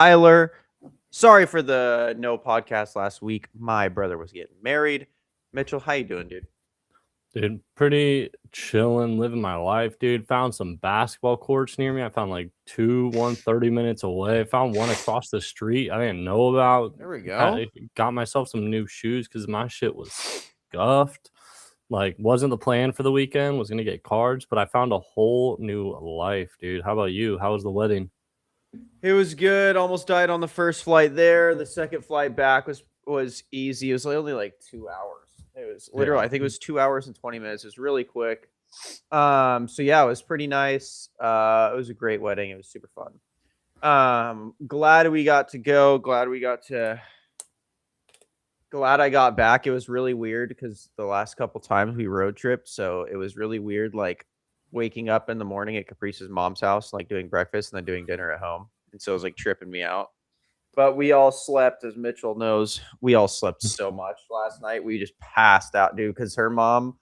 Tyler. Sorry for the no podcast last week. My brother was getting married. Mitchell, how you doing, dude? Dude, pretty chilling, living my life, dude. Found some basketball courts near me. I found like one 30 minutes away. Found one across the street I didn't know about. There we go. Got myself some new shoes because my shit was scuffed. Like, wasn't the plan for the weekend, was going to get cards, but I found a whole new life, dude. How about you? How was the wedding? It was good. Almost died on the first flight there. The second flight back was easy. It was only like 2 hours. It was literally, Yeah. I think it was 2 hours and 20 minutes. It was really quick. So yeah, it was pretty nice. It was a great wedding. It was super fun. Glad we got to go. Glad I got back. It was really weird because the last couple times we road tripped, so it was really weird, like waking up in the morning at Caprice's mom's house, like doing breakfast and then doing dinner at home. And so it was like tripping me out. But we all slept, as Mitchell knows, we all slept so much last night. We just passed out, dude, because her mom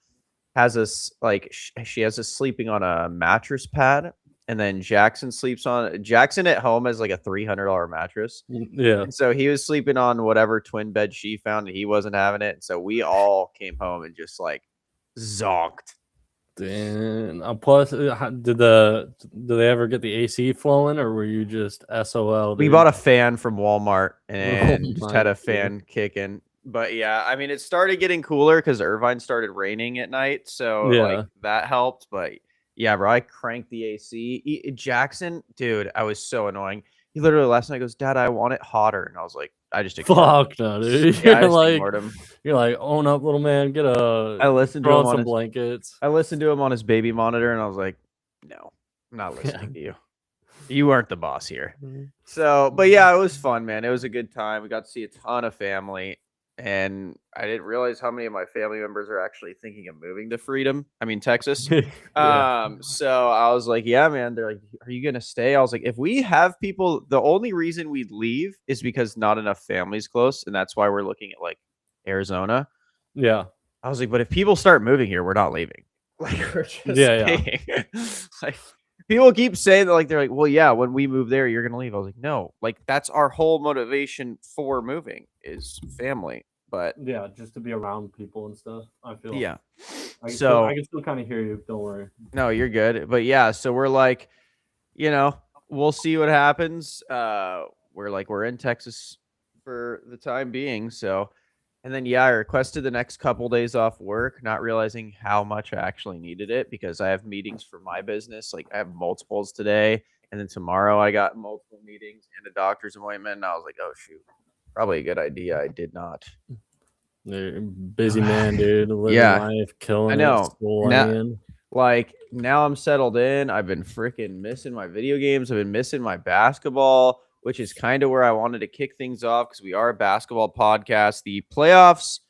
has us like she has us sleeping on a mattress pad, and then Jackson at home has like a $300 mattress. Yeah. And so he was sleeping on whatever twin bed she found, and he wasn't having it. And so we all came home and just like zonked. And plus, did they ever get the AC flowing, or were you just SOL? We Dude? bought a fan from Walmart and Oh just my had a God. fan kicking. But yeah, I mean, it started getting cooler because Irvine started raining at night, so Yeah. like that helped. But yeah, bro, I cranked the AC. Jackson, dude, I was so annoying. He literally last night goes, "Dad, I want it hotter," and I was like, I just ignored him. Fuck no, dude. Yeah, I just ignored him. You're like, own up, little man. I listened to Throw him on on some his blankets. I listened to him on his baby monitor, and I was like, no, I'm not listening to you. You aren't the boss here. So, but yeah, it was fun, man. It was a good time. We got to see a ton of family, and I didn't realize how many of my family members are actually thinking of moving to Texas. Yeah. So I was like, yeah, man. They're like, are you gonna stay? I was like, if we have people, the only reason we'd leave is because not enough families close, and that's why we're looking at like Arizona. Yeah. I was like, but if people start moving here, we're not leaving. Like we're just staying. Like people keep saying that, like they're like, well, yeah, when we move there, you're gonna leave. I was like, no, like that's our whole motivation for moving is family. But Yeah, just to be around people and stuff. I feel. yeah, I so can still kind of hear you. Don't worry. no, you're good. But yeah, so we're like, we'll see what happens. We're in Texas for the time being. So, and then yeah, I requested the next couple days off work, not realizing how much I actually needed it because I have meetings for my business. Like I have multiples today, and then tomorrow I got multiple meetings and a doctor's appointment. And I was like, oh shoot, probably a good idea. I did not. You're a busy man, dude. Living Yeah, life, killing I know. it, Like now I'm settled in. I've been freaking missing my video games. I've been missing my basketball, which is kind of where I wanted to kick things off because we are a basketball podcast. The playoffs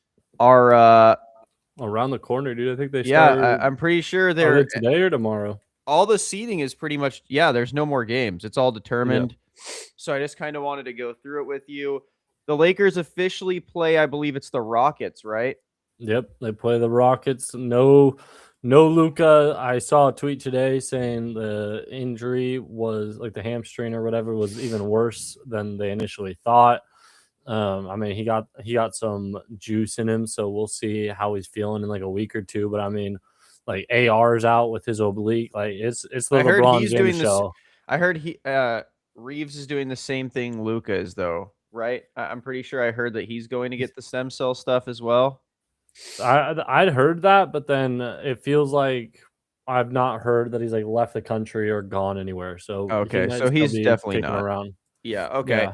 are around the corner, dude. I think they yeah, start. I'm pretty sure Are they're they today or tomorrow? all the seeding is pretty much there's no more games. It's all determined. So I just kind of wanted to go through it with you. The Lakers officially play, I believe it's the Rockets, right? Yep, they play the Rockets. No Luca. I saw a tweet today saying the injury was like the hamstring or whatever was even worse than they initially thought. I mean, he got some juice in him, so we'll see how he's feeling in like a week or two. But I mean, like AR's out with his oblique. Like it's the LeBron James show. I heard Reeves is doing the same thing Luca is though, right? I'm pretty sure I heard that he's going to get the stem cell stuff as well. I'd heard that, but then it feels like I've not heard that he's like left the country or gone anywhere. So okay, so he's definitely not around. Yeah. Okay.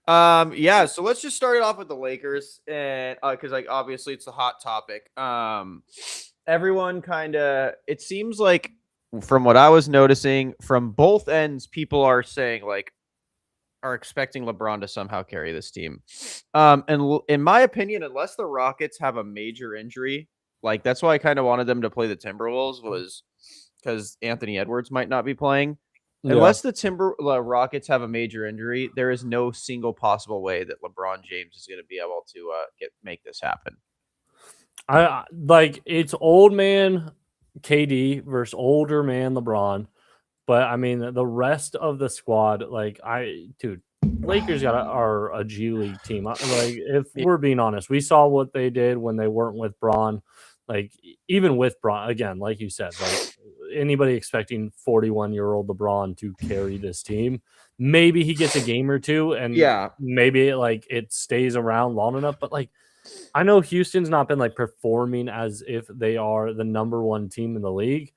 Yeah. So let's just start it off with the Lakers, and because like obviously it's a hot topic. Everyone kind of it seems like from what I was noticing from both ends, people are saying like are expecting LeBron to somehow carry this team. And in my opinion, unless the Rockets have a major injury, like that's why I kind of wanted them to play the Timberwolves was because Anthony Edwards might not be playing. Unless the Rockets have a major injury, there is no single possible way that LeBron James is going to be able to make this happen. I like it's old man KD versus older man LeBron. But I mean, the rest of the squad, like dude, Lakers are a G League team. Like, if we're being honest, we saw what they did when they weren't with Braun. Like, even with Braun, again, like you said, like anybody expecting 41-year-old LeBron to carry this team, maybe he gets a game or two, and Yeah. maybe like it stays around long enough. But like, I know Houston's not been like performing as if they are the number one team in the league,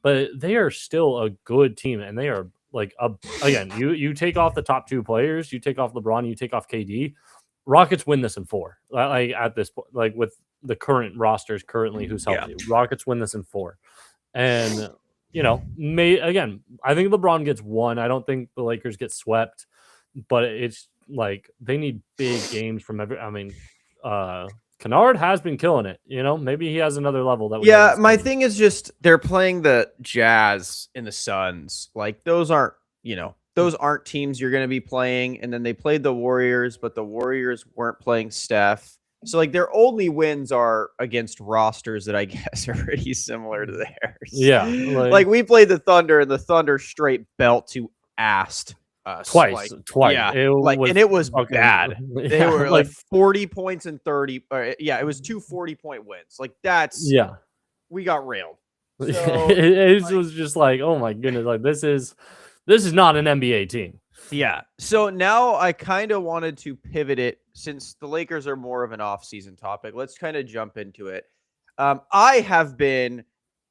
but they are still a good team, and they are like again. You take off the top two players, you take off LeBron, you take off KD. Rockets win this in four. Like at this point, like with the current rosters currently who's healthy, Rockets win this in four, and I think LeBron gets one. I don't think the Lakers get swept, but it's like they need big games from every. I mean, Kennard has been killing it. Maybe he has another level that we Yeah, haven't my seen. thing is just they're playing the Jazz and the Suns. Like those aren't teams you're going to be playing. And then they played the Warriors, but the Warriors weren't playing Steph. So like their only wins are against rosters that I guess are pretty similar to theirs. Yeah, like we played the Thunder, and the Thunder straight belt to assed us twice. Yeah, and it was bad. They were like 40 points and 30. It was 2 40-point wins. Like that's we got railed. So, it was just like, oh my goodness, like this is not an NBA team. Yeah. So now I kind of wanted to pivot it, since the Lakers are more of an off-season topic. Let's kind of jump into it. I have been,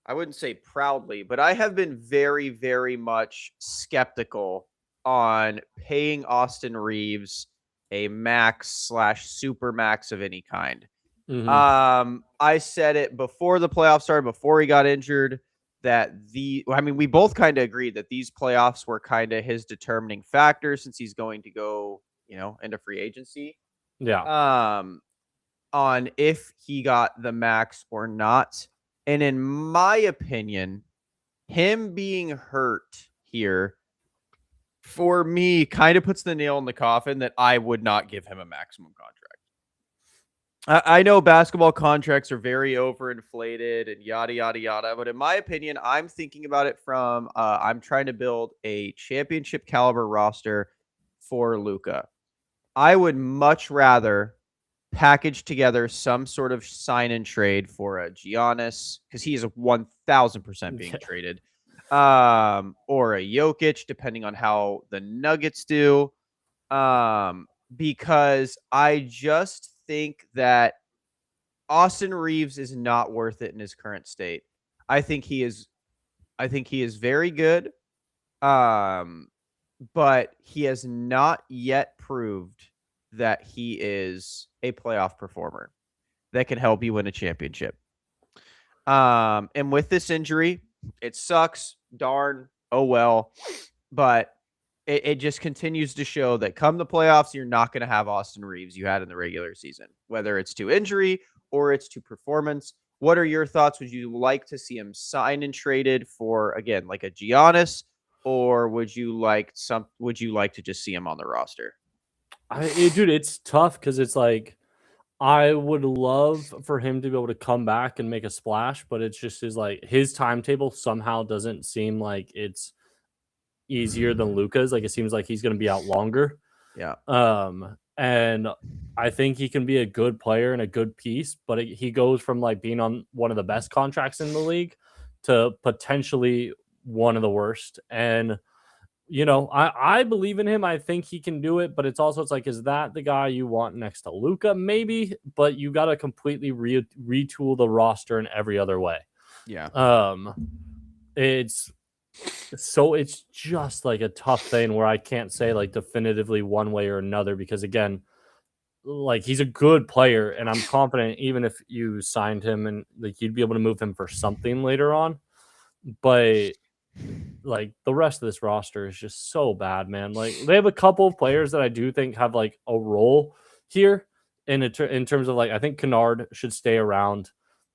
I wouldn't say proudly, but I have been very, very much skeptical on paying Austin Reeves a max/super max of any kind. I said it before the playoffs started, before he got injured, that we both kind of agreed that these playoffs were kind of his determining factor, since he's going to go, into free agency. Yeah. On if he got the max or not. And in my opinion, him being hurt here, for me, kind of puts the nail in the coffin that I would not give him a maximum contract. I know basketball contracts are very overinflated and yada, yada, yada. But in my opinion, I'm thinking about it from I'm trying to build a championship caliber roster for Luka. I would much rather package together some sort of sign and trade for a Giannis, because he is 1,000% being traded, or a Jokic, depending on how the Nuggets do. Because I just think that Austin Reeves is not worth it in his current state. I think he is very good. But he has not yet proved that he is a playoff performer that can help you win a championship. And with this injury, it sucks. Darn. Oh well. But it just continues to show that come the playoffs, you're not going to have Austin Reeves you had in the regular season, whether it's to injury or it's to performance. What are your thoughts? Would you like to see him signed and traded for, again, like a Giannis, or would you like to just see him on the roster? Dude, it's tough because it's like I would love for him to be able to come back and make a splash, but it's just his timetable somehow doesn't seem like it's easier than Luka's. Like it seems like he's going to be out longer. Yeah. And I think he can be a good player and a good piece, but he goes from like being on one of the best contracts in the league to potentially one of the worst. And I believe in him. I think he can do it, but it's like, is that the guy you want next to Luka? Maybe, but you got to completely retool the roster in every other way. Yeah. It's just like a tough thing where I can't say like definitively one way or another, because again, like he's a good player and I'm confident even if you signed him and like you'd be able to move him for something later on. But like the rest of this roster is just so bad, man. Like they have a couple of players that I do think have like a role here in terms of like, I think Kennard should stay around.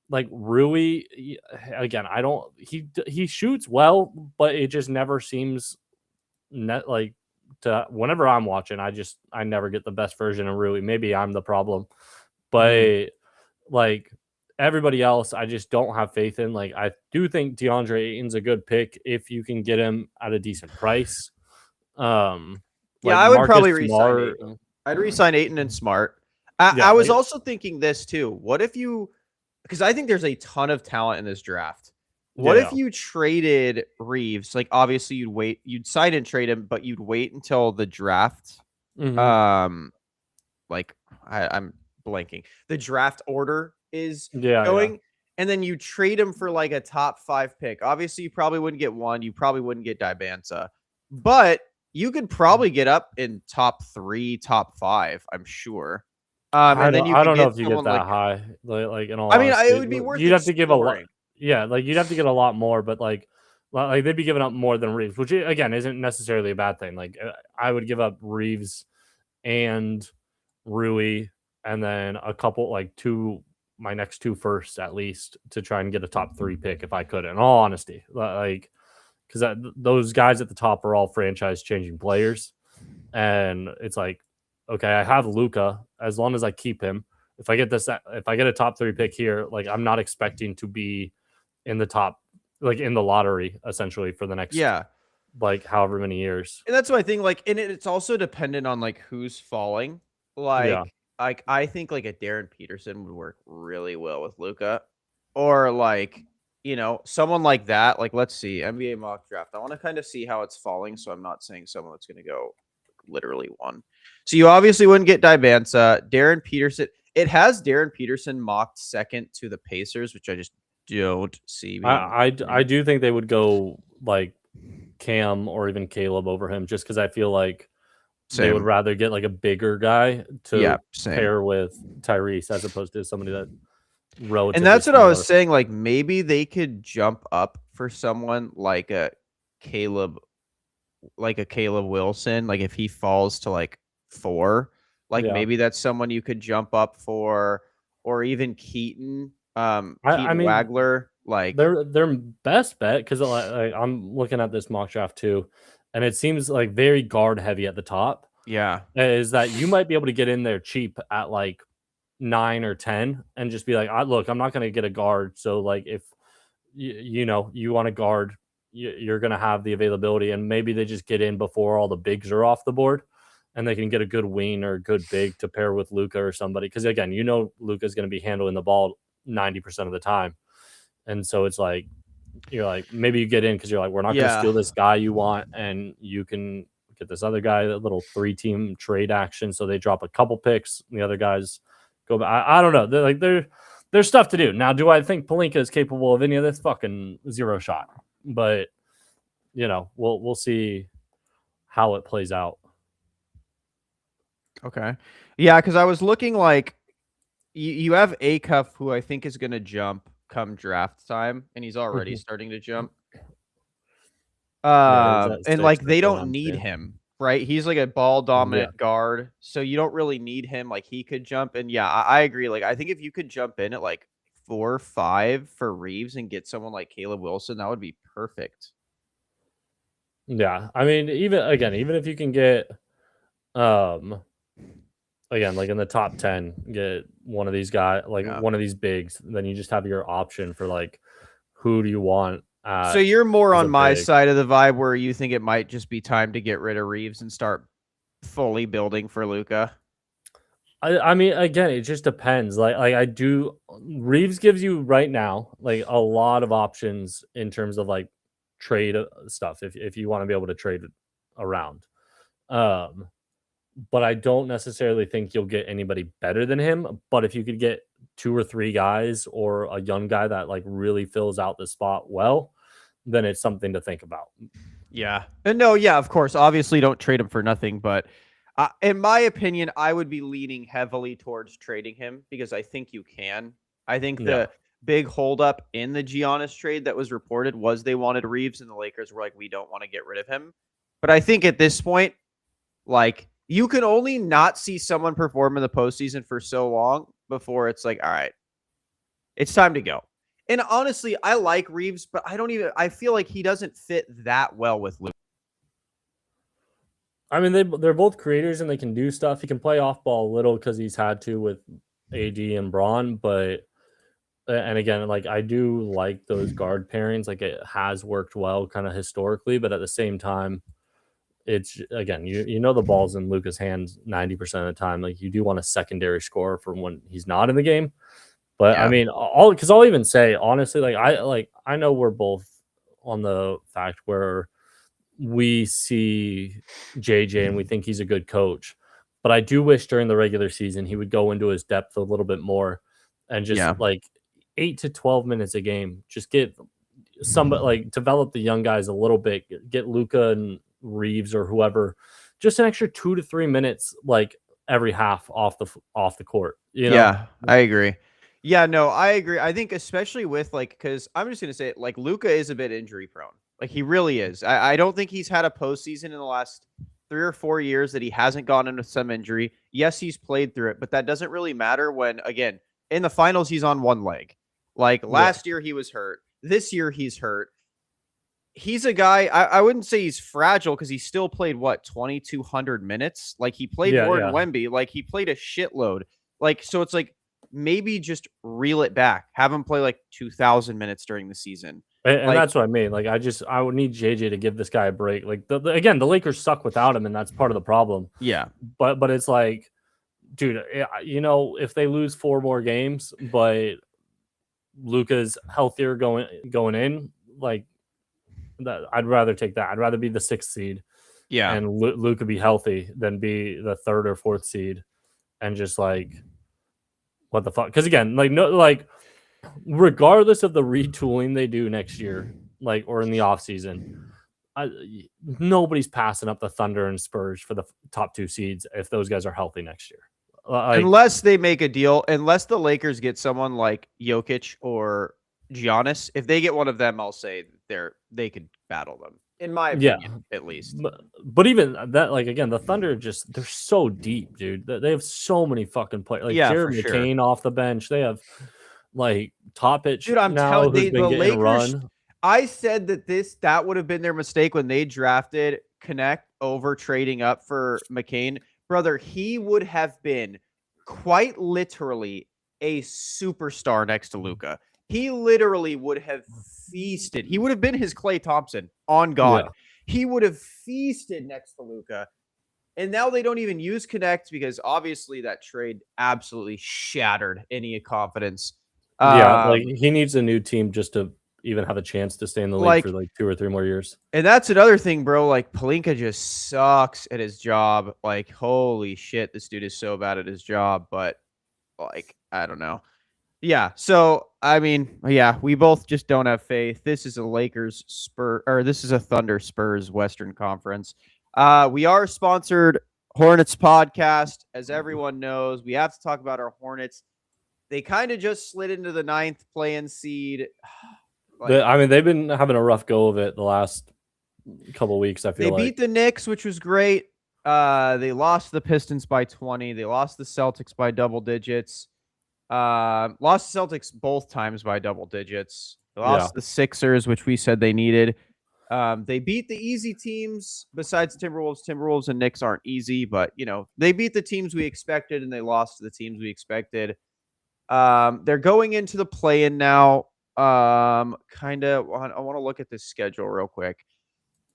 Like Rui, again, he shoots well, but it just never seems like to whenever I'm watching, I never get the best version of Rui. Maybe I'm the problem, but like everybody else, I just don't have faith in. Like I do think DeAndre Ayton's a good pick if you can get him at a decent price. Yeah, Like I would Marcus probably re-sign Smart. Aiton. I'd re-sign Aiton and Smart. I, Yeah, I was also thinking this too. What if you, because I think there's a ton of talent in this draft. What if yeah. you traded Reeves? Like, obviously, you'd sign and trade him, but you'd wait until the draft. Hmm. Um, like I'm blanking. The draft order is Yeah, yeah. going, and then you trade him for like a top 5 pick. Obviously, you probably wouldn't get one. You probably wouldn't get Dibanza, but you could probably get up in top 3, top 5. I'm sure. And then you I could don't know get if you get someone that like. high. Like in all I mean, it honesty, would be worth you'd have to give a lot. exploring. Yeah, like you'd have to get a lot more, but like they'd be giving up more than Reeves, which again isn't necessarily a bad thing. Like I would give up Reeves and Rui, and then a couple like my next two firsts at least to try and get a top 3 pick if I could. In all honesty, like because those guys at the top are all franchise changing players, and it's like, okay, I have Luca as long as I keep him. If I get a top 3 pick here, like I'm not expecting to be in the top, like in the lottery essentially for the next Yeah, like however many years. and that's what I think. Like, and it's also dependent on like who's falling. Yeah. Like I think like a Darren Peterson would work really well with Luca, or like someone like that. Like, let's see NBA mock draft. I want to kind of see how it's falling, so I'm not saying someone that's going to go literally one. So you obviously wouldn't get Dibanza, Darren Peterson. It has Darren Peterson mocked second to the Pacers, which I just don't see being. I do think they would go like Cam or even Caleb over him just because I feel like they would Same. rather get like a bigger guy Yeah, to same. pair with Tyrese as opposed to somebody that And relatively that's what I was similar. saying. Like, maybe they could jump up for someone like a Caleb, Wilson. Like, if he falls to like 4, like Yeah. maybe that's someone you could jump up for, or even Keaton, I Keaton mean, Wagler. Like, their best bet because like, I'm looking at this mock draft too, and it seems like very guard heavy at the top. yeah, Is that you might be able to get in there cheap at like 9 or 10 and just be like, look, I'm not going to get a guard. So like if you want a guard, you're going to have the availability, and maybe they just get in before all the bigs are off the board, and they can get a good wing or a good big to pair with Luca or somebody. Because again, Luca's going to be handling the ball 90% of the time. And so it's like, you're like, maybe you get in because you're like, we're not going to yeah, steal this guy you want, and you can get this other guy, a little 3-team trade action. So they drop a couple picks, and the other guys go back. I don't know. There's stuff to do. Now, do I think Pelinka is capable of any of this? Fucking zero shot. But we'll see how it plays out. okay, yeah. Because I was looking like you have Acuff, who I think is going to jump come draft time, and he's already starting to jump. Yeah, he's at And 6. like That's they what don't I'm need seeing. him, right? He's like a ball Yeah. dominant guard, so you don't really need him. Like he could jump, and yeah, I agree. Like I think if you could jump in at like 4 or 5 for Reeves and get someone like Caleb Wilson, that would be perfect. Yeah. I mean, even if you can get um again, like in the top 10, get one of these guys, like Yeah. one of these bigs, then you just have your option for like who do you want So you're more as on a my big. side of the vibe where you think it might just be time to get rid of Reeves and start fully building for Luca. I mean, again, it just depends. Like I do, Reeves gives you right now like a lot of options in terms of like trade stuff if you want to be able to trade around. Um, but I don't necessarily think you'll get anybody better than him. But if you could get 2 or 3 guys or a young guy that like really fills out the spot well, then it's something to think about. Yeah. And no, yeah, of course. Obviously, don't trade him for nothing. But in my opinion, I would be leaning heavily towards trading him because I think you can. I think Yeah. the big holdup in the Giannis trade that was reported was they wanted Reeves, and the Lakers were like, we don't want to get rid of him. But I think at this point, like, you can only not see someone perform in the postseason for so long before it's like, all right, it's time to go. And honestly, I like Reeves, but I feel like he doesn't fit that well with Luke. I mean, they're both creators and they can do stuff. He can play off ball a little because he's had to with AD and Braun, but and again, like I do like those guard pairings. Like it has worked well, kind of historically, but at the same time, it's again, you know the ball's in Luka's hands 90% of the time. Like you do want a secondary scorer from when he's not in the game. But I Yeah. mean, I'll even say honestly, I know we're both on the fact where we see JJ and we think he's a good coach. But I do wish during the regular season he would go into his depth a little bit more and just Yeah. like 8 to 12 minutes a game. Just get somebody like develop the young guys a little bit. Get Luca and Reeves or whoever just an extra 2 to 3 minutes like every half off the court. You know? Yeah, I agree. Yeah, no, I agree. I think especially with like because I'm just gonna say it, like Luca is a bit injury prone. Like he really is. I don't think he's had a postseason in the last 3 or 4 years that he hasn't gone into some injury. Yes, he's played through it, but that doesn't really matter when again in the finals he's on one leg. Like Yeah. last year he was hurt. This year he's hurt. He's a guy. I wouldn't say he's fragile because he still played what 2,200 minutes. Like he played Yeah. more than Yeah. Wemby. Like he played a shitload. Like so, it's like maybe just reel it back. Have him play like 2,000 minutes during the season. And Like that's what I mean. Like, I would need JJ to give this guy a break. Like, again, the Lakers suck without him, and that's part of the problem. yeah, But it's like, dude, you know, if they lose 4 more games, but Luca's healthier going in, like that, I'd rather take that. I'd rather be the 6th seed yeah, and Luca be healthy than be the 3rd or 4th seed and just like what the fuck? Because again, like no, like regardless of the retooling they do next year, like or in the offseason, nobody's passing up the Thunder and Spurs for the top 2 seeds if those guys are healthy next year. Like, unless they make a deal, unless the Lakers get someone like Jokic or Giannis, if they get one of them, I'll say they could battle them. In my yeah, opinion, at least. but even that, like again, the Thunder they're so deep, dude. They have so many fucking players. Like Yeah, Jared for sure. McCain off the bench. They have like Topic Dude, I'm now telling who's been the getting Lakers. run. I said that would have been their mistake when they drafted Connect over trading up for McCain. Brother, he would have been quite literally a superstar next to Luca. He literally would have feasted. He would have been his Klay Thompson on God. Yeah. He would have feasted next to Luca. And now they don't even use Connect because obviously that trade absolutely shattered any confidence. Yeah, like he needs a new team just to even have a chance to stay in the league for like 2 or 3 more years. And that's another thing, bro. Like Pelinka just sucks at his job. Like, holy shit, this dude is so bad at his job. But like, I don't know. Yeah. So I mean, yeah, we both just don't have faith. This is a this is a Thunder Spurs Western Conference. We are sponsored Hornets podcast. As everyone knows, we have to talk about our Hornets. They kind of just slid into the 9th play-in seed. I mean, they've been having a rough go of it the last couple of weeks. I feel they beat the Knicks, which was great. They lost the Pistons by 20. They lost the Celtics by double digits. Lost the Celtics both times by double digits. They lost the Sixers, which we said they needed. They beat the easy teams besides Timberwolves. Timberwolves and Knicks aren't easy, but you know, they beat the teams we expected and they lost to the teams we expected. They're going into the play-in now. I want to look at this schedule real quick.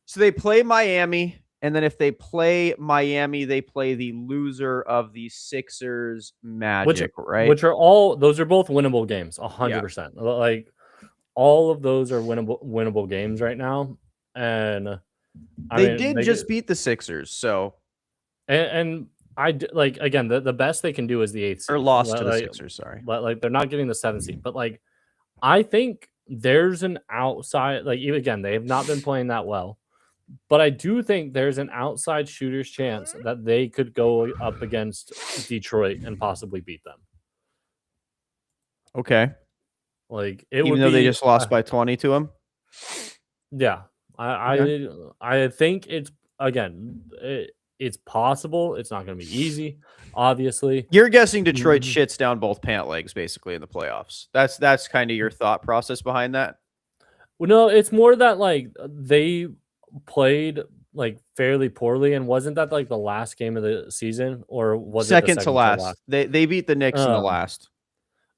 So they play Miami, and then if they play Miami, they play the loser of the Sixers Magic, right? Which are those are both winnable games, 100%. Like all of those are winnable games right now. And they did just beat the Sixers, so and like again, the best they can do is the 8th seed. Or lost to the Sixers, sorry. But like they're not getting the 7th seed. But like I think there's an outside, like even again, they have not been playing that well. But I do think there's an outside shooter's chance that they could go up against Detroit and possibly beat them. Okay. Like even though they just lost by 20 to them. Yeah. I think it's it's possible. It's not going to be easy, obviously. You're guessing Detroit shits down both pant legs basically in the playoffs. That's kind of your thought process behind that. Well, no, it's more that like they played like fairly poorly, and wasn't that like the last game of the season, or was it second to last? They beat the Knicks in the last.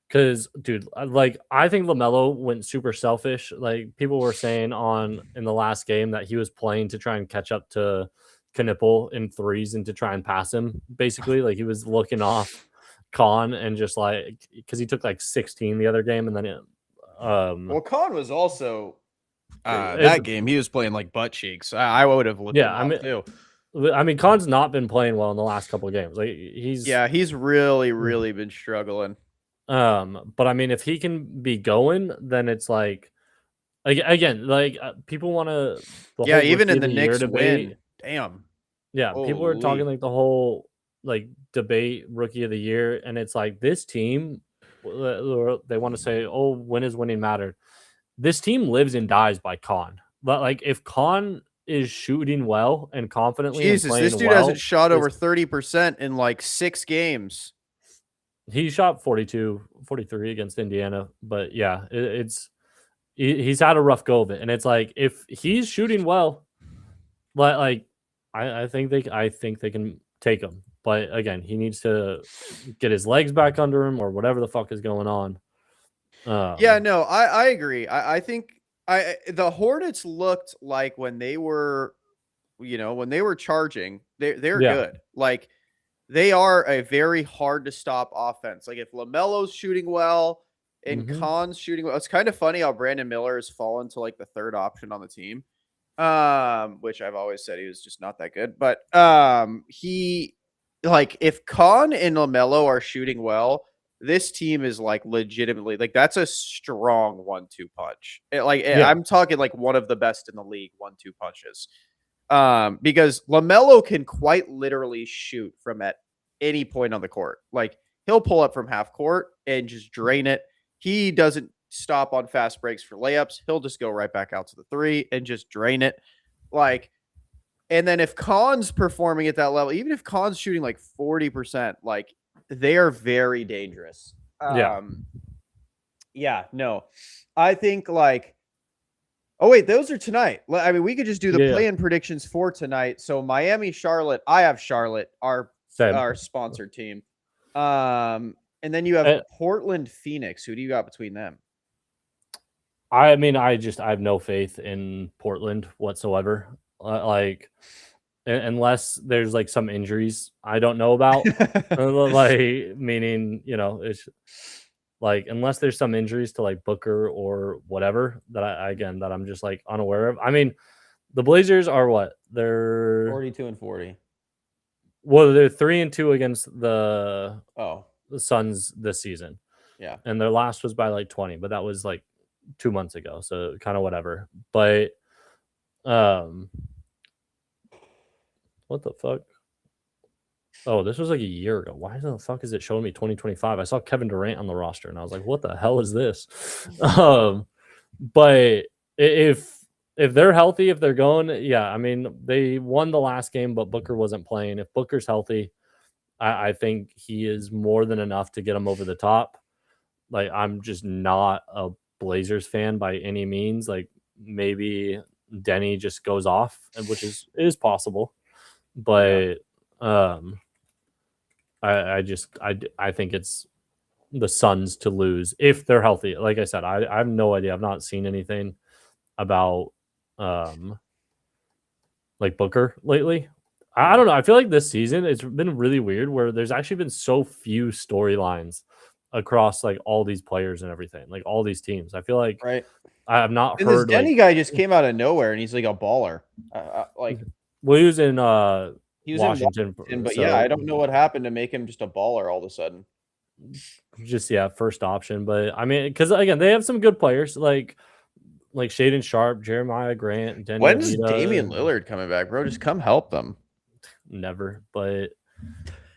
Because, dude, like I think LaMelo went super selfish. Like people were saying in the last game that he was playing to try and catch up to Knipple in threes and to try and pass him. Basically, like he was looking off Khan and just like because he took like 16 the other game, and then Well, Khan was also it, that game. He was playing like butt cheeks. I would have looked yeah, him off too. I mean, Khan's not been playing well in the last couple of games. Like He's really been struggling. but I mean, if he can be going, then it's like again, like people want to Even in the Knicks win, damn. Yeah, people are talking like the whole like debate rookie of the year, and it's like this team, they want to say, oh, when is winning matter? This team lives and dies by Khan. But like if Khan is shooting well and confidently and playing this dude well, hasn't shot over 30% in like 6 games. He shot 42, 43 against Indiana, but yeah, he's had a rough go of it, and it's like if he's shooting well, like I think they can take him, but again, he needs to get his legs back under him or whatever the fuck is going on. I agree. I think the Hornets looked like when they were, when they were charging, they're good. Like they are a very hard to stop offense. Like if LaMelo's shooting well and Khan's shooting well, it's kind of funny how Brandon Miller has fallen to like the third option on the team. Which I've always said he was just not that good. But he like if Khan and LaMelo are shooting well, this team is like legitimately like that's a strong 1-2 punch. I'm talking like one of the best in the league 1-2 punches. Because LaMelo can quite literally shoot from at any point on the court. Like he'll pull up from half court and just drain it. He doesn't stop on fast breaks for layups. He'll just go right back out to the three and just drain it. Like, and then if Khan's performing at that level, even if Khan's shooting like 40%, like they are very dangerous. No, I think like, oh wait, those are tonight. I mean, we could just do the play-in predictions for tonight. So Miami, Charlotte. I have Charlotte, our sponsored team. And then you have Portland, Phoenix. Who do you got between them? I mean, I have no faith in Portland whatsoever. Like, unless there's like some injuries I don't know about, like meaning it's like unless there's some injuries to like Booker or whatever that that I'm just like unaware of. I mean, the Blazers are what? They're 42-40. Well, they're 3-2 against the Suns this season. Yeah, and their last was by like 20, but that was like 2 months ago, so kind of whatever. But what the fuck? Oh, this was like a year ago. Why the fuck is it showing me 2025? I saw Kevin Durant on the roster, and I was like, "What the hell is this?" But if they're healthy, if they're going, I mean, they won the last game, but Booker wasn't playing. If Booker's healthy, I think he is more than enough to get him over the top. Like, I'm just not a Blazers fan by any means. Like, maybe Denny just goes off, which is possible. But I think it's the Suns to lose if they're healthy. Like I said, I have no idea. I've not seen anything about like Booker lately. I don't know. I feel like this season it's been really weird where there's actually been so few storylines across like all these players and everything, like all these teams. I feel like I have not heard. This Denny guy just came out of nowhere and he's like a baller. Well, he was in Washington, but I don't know what happened to make him just a baller all of a sudden. Just first option, but I mean, because again, they have some good players like Shaedon Sharpe, Jeremiah Grant, Denny. When's Damian Lillard coming back, bro? Just come help them. Never, but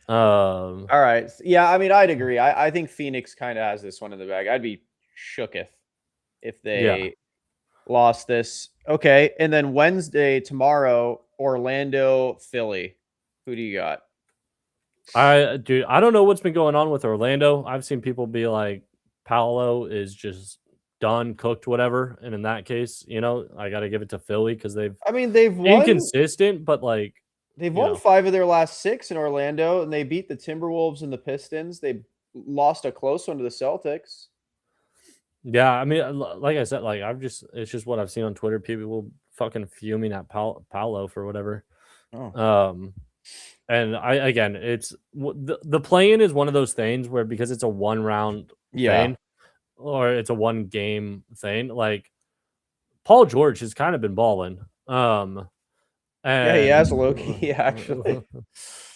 all right, I mean, I'd agree. I think Phoenix kind of has this one in the bag. I'd be shook if they lost this. Okay, and then Wednesday, tomorrow, Orlando, Philly. Who do you got? I don't know what's been going on with Orlando. I've seen people be like, Paolo is just done, cooked, whatever. And in that case, I got to give it to Philly because they've won, inconsistent, but like they've won 5 of their last 6 in Orlando, and they beat the Timberwolves and the Pistons. They lost a close one to the Celtics. Yeah, I mean, like I said, like it's just what I've seen on Twitter. People fucking fuming at Paolo for whatever. Oh. And it's the play-in is one of those things where because it's a one round Yeah. thing or it's a one game thing, like Paul George has kind of been balling. Yeah, he And has low-key, actually.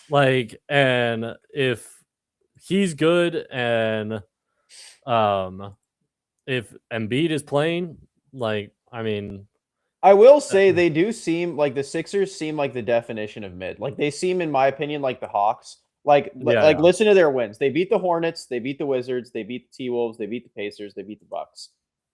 like, and if he's good and if Embiid is playing, like, I mean, I will say they do seem like the Sixers seem like the definition of mid. Like they seem, in my opinion, like the Hawks. Like yeah, listen to their wins. They beat the Hornets, they beat the Wizards, they beat the T Wolves, they beat the Pacers, they beat the Bucks.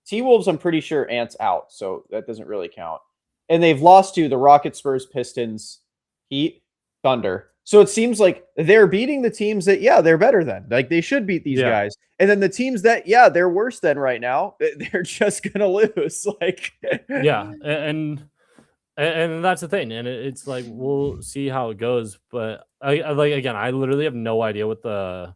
T Wolves, I'm pretty sure Ant's out, so that doesn't really count. And they've lost to the Rockets, Spurs, Pistons, Heat, Thunder. So it seems like they're beating the teams that, yeah, they're better than. Like they should beat these yeah, guys. And then the teams that, yeah, they're worse than right now, they're just gonna lose. Like yeah, and that's the thing, and it's like we'll see how it goes. But I like again, I literally have no idea what the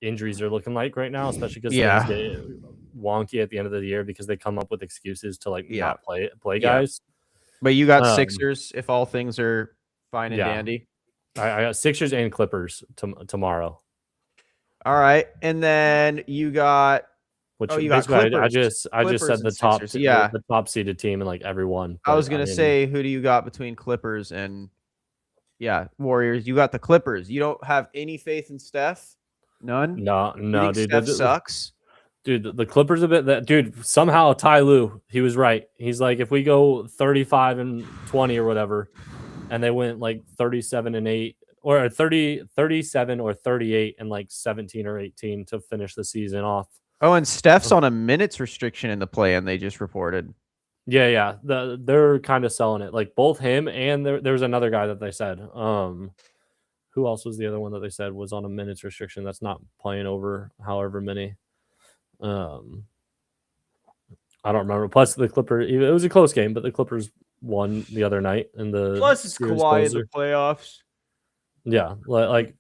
injuries are looking like right now, especially because things Yeah. get wonky at the end of the year because they come up with excuses to like Yeah. not play Yeah. guys. But you got Um, Sixers if all things are fine and yeah, dandy. I got Sixers and Clippers tomorrow. All right. And then you got Which you got basically I Clippers. just Clippers said and Sixers. Yeah. the top seeded team and like everyone. I was But I gonna mean, say, who do you got between Clippers and Warriors? You got the Clippers. You don't have any faith in Steph? None? You no, think dude. Steph sucks? Dude, the Clippers a bit that dude, somehow Ty Lue, he was right. He's like, if we go 35 and 20 or whatever, and they went like 37 and 8 or 37 or 38 and like 17 or 18 to finish the season off. Oh, and Steph's on a minutes restriction in the play, and they just reported. Yeah. They're kind of selling it. Like both him and there was another guy that they said. Who else was the other one that they said was on a minutes restriction that's not playing over however many? I don't remember. Plus, the Clippers, it was a close game, but the Clippers won the other night in the Plus, it's series Kawhi in the closer. playoffs. Yeah, like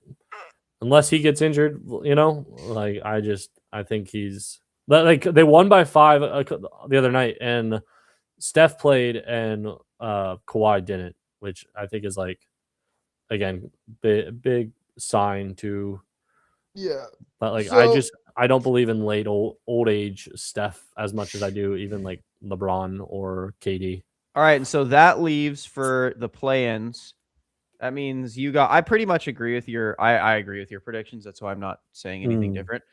unless he gets injured, like I think he's like they won by 5 the other night, and Steph played and Kawhi didn't, which I think is like again big sign to. Yeah. But like So I don't believe in late old age Steph as much as I do even like LeBron or KD. all right, and so that leaves for the play-ins. That means you got. I pretty much agree with your. I agree with your predictions. That's why I'm not saying anything different.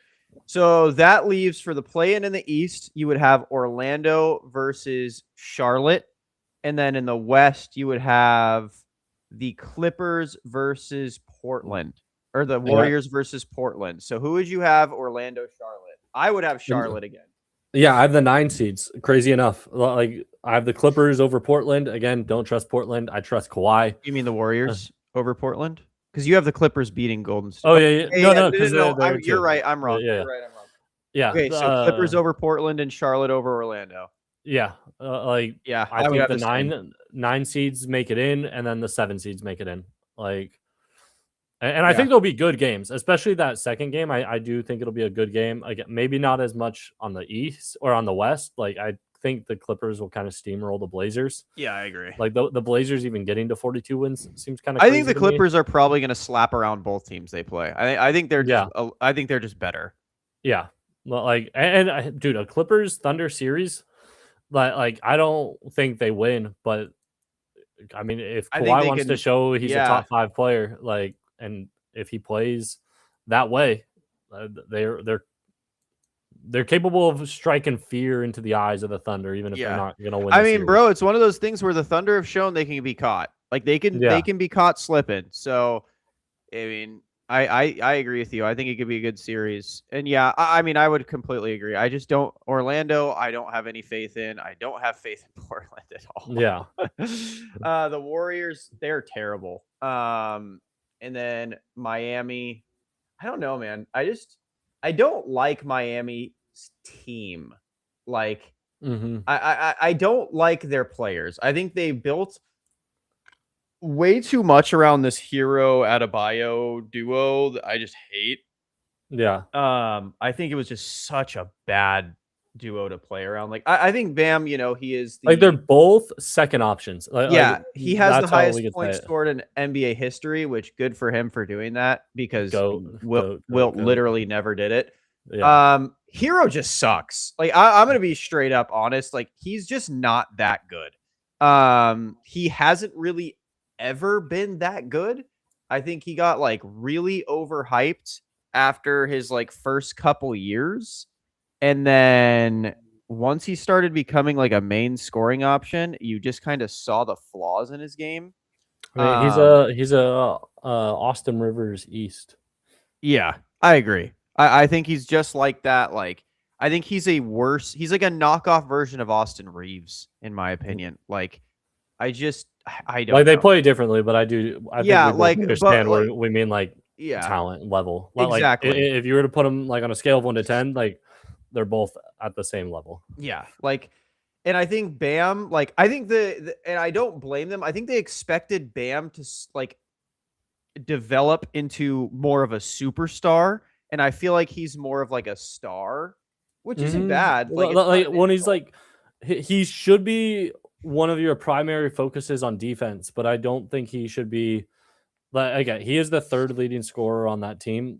So that leaves for the play-in in the East. You would have Orlando versus Charlotte, and then in the West you would have the Clippers versus Portland, or the Yeah. Warriors versus Portland. So who would you have? Orlando, Charlotte. I would have Charlotte again. Yeah, I have the 9 seeds. Crazy enough. Like I have the Clippers over Portland. Again, don't trust Portland. I trust Kawhi. You mean the Warriors over Portland? Because you have the Clippers beating Golden State. Oh yeah. No, because No. they're You're right. I'm wrong. Yeah. You're right. I'm wrong. Yeah. Okay, so Clippers over Portland and Charlotte over Orlando. Yeah. Like Yeah, I would think have the same. 9 seeds make it in, and then the 7 seeds make it in. Like, and I Yeah. think there'll be good games, especially that second game. I do think it'll be a good game. Like maybe not as much on the East or on the West. Like I think the Clippers will kind of steamroll the Blazers. Yeah, I agree. Like the Blazers even getting to 42 wins seems kind of. I think the Clippers are probably going to slap around both teams they play. I think they're just. Yeah. I think they're just better. Yeah, like and dude, a Clippers Thunder series, like I don't think they win, but I mean if I think Kawhi they wants to can. show he's a Yeah. top 5 player, like, and if he plays that way, they're capable of striking fear into the eyes of the Thunder, even if they're Yeah. not gonna win. I the mean, series. bro, it's one of those things where the Thunder have shown they can be caught. Like they Yeah. can be caught slipping. So, I mean, I agree with you. I think it could be a good series. And yeah, I mean, I would completely agree. I just don't Orlando. I don't have any faith in. I don't have faith in Portland at all. Yeah, The Warriors, they're terrible. And then Miami. I don't know, man. I don't like Miami's team. Like I don't like their players. I think they built way too much around this Hero Adebayo duo that I just hate. yeah, I think it was just such a bad duo to play around. Like I think Bam, he is Like they're the both second options. Like he has the that's how highest we could say points it. scored in NBA history, which good for him for doing that because Goat, Wilt, goat, goat, Wilt goat. literally never did it. Yeah. Hero just sucks. Like I'm gonna be straight up honest. Like he's just not that good. He hasn't really ever been that good. I think he got like really overhyped after his like first couple years. And then once he started becoming like a main scoring option, you just kind of saw the flaws in his game. I mean, Um, he's a Austin Rivers East. yeah, I agree. I think he's just like that. Like, I think he's like a knockoff version of Austin Reeves, in my opinion. Like, I Like don't they know. play differently, but I think Yeah, we both like, but understand like, where we mean like yeah, talent level. Like exactly. if you were to put them like on a scale of 1 to 10, like they're both at the same level. Yeah, like, and I think Bam, like, I think and I don't blame them. I think they expected Bam to like develop into more of a superstar, and I feel like he's more of like a star, which isn't bad. Like it's not Like an when he's insult. like, he should be one of your primary focuses on defense, but I don't think he should be. Like again, he is the third leading scorer on that team.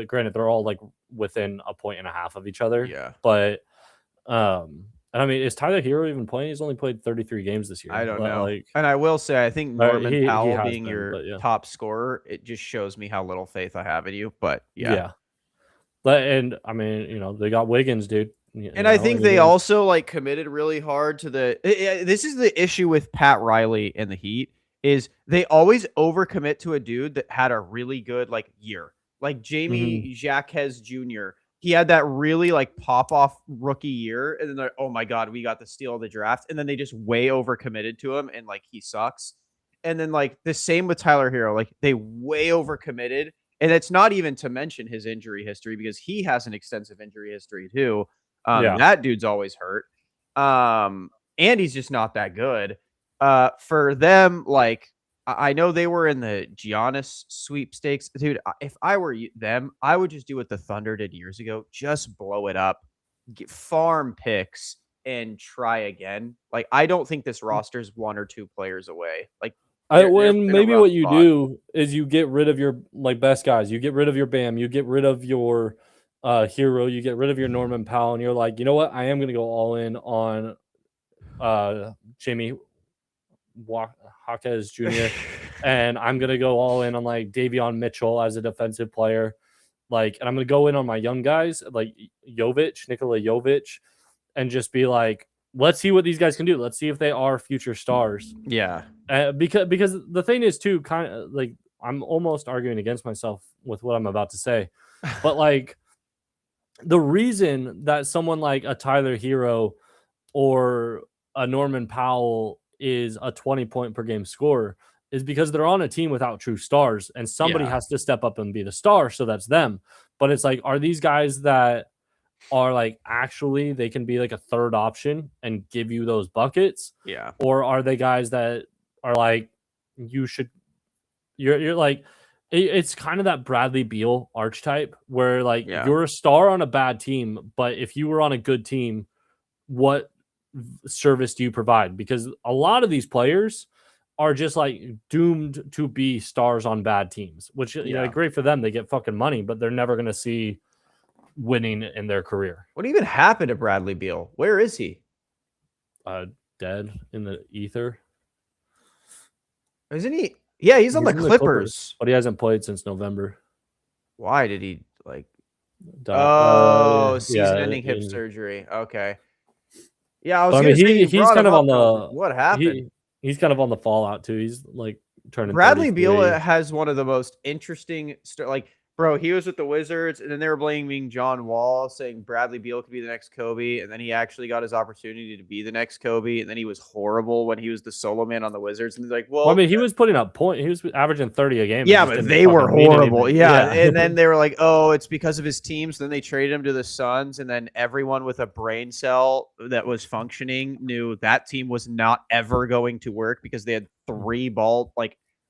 Granted, they're all like within a point and a half of each other, Yeah, but and I mean, is Tyler Hero even playing? He's only played 33 games this I year. don't know. Like, And I will say, I think Norman he Powell has being been, your but yeah, top scorer, it just shows me how little faith I have in you. But yeah. yeah. But and I mean, they got Wiggins, dude. And I And think he they was. also like committed really hard to this is the issue with Pat Riley and the Heat is they always overcommit to a dude that had a really good like year. Like Mhm. Jamie Jacques Jr. He had that really like pop off rookie year, and then they're oh my god, we got the steal of the draft, and then they just way overcommitted to him, and like he sucks. And then like the same with Tyler Hero, like they way overcommitted, and it's not even to mention his injury history because he has an extensive injury history too. Yeah. That dude's always hurt. And he's just not that good. For them, like I know they were in the Giannis sweepstakes, dude. If I were them, I would just do what the Thunder did years ago: just blow it up, get farm picks, and try again. Like I don't think this roster's one or two players away. Like they're When in a maybe rough what you spot. do is you get rid of your like best guys. You get rid of your Bam. You get rid of your Hero. You get rid of your Norman Powell, and you're like, you know what? I am going to go all in on Jimmy Jaquez Jr. and I'm going to go all in on like Davion Mitchell as a defensive player. Like, and I'm going to go in on my young guys like Nikola Jovic, and just be like, let's see what these guys can do. Let's see if they are future stars. Yeah. Because the thing is too, kind of like I'm almost arguing against myself with what I'm about to say, but like the reason that someone like a Tyler Hero or a Norman Powell is a 20-point per game scorer is because they're on a team without true stars, and somebody Yeah. has to step up and be the star. So that's them. But it's like, are these guys that are like actually they can be like a third option and give you those buckets, Yeah. or are they guys that are like you're like it's kind of that Bradley Beal archetype where like Yeah. you're a star on a bad team, but if you were on a good team, what service do you provide? Because a lot of these players are just like doomed to be stars on bad teams, which Yeah. great for them. They get fucking money, but they're never going to see winning in their career. What even happened to Bradley Beal? Where is he? Dead in the ether. Isn't he? Yeah, he's on the in the Clippers. but he hasn't played since November. Why did he like? Die. Oh, Yeah, season-ending hip surgery. Okay. Yeah, I was but I mean, gonna say you he's brought kind him of up, on and I was like, the what happened? he's kind of on the fallout too. He's like turning Bradley Beal 33. has one of the most interesting like bro, he was with the Wizards and then they were blaming John Wall saying Bradley Beal could be the next Kobe, and then he actually got his opportunity to be the next Kobe, and then he was horrible when he was the solo man on the Wizards, and he's like, Well, I well, mean, he was putting up point. He was averaging 30 a game. It yeah, just but didn't they were fucking mean horrible. anything. Yeah. Yeah. And then they were like, oh, it's because of his teams. Then they traded him to the Suns. And then everyone with a brain cell that was functioning knew that team was not ever going to work because they had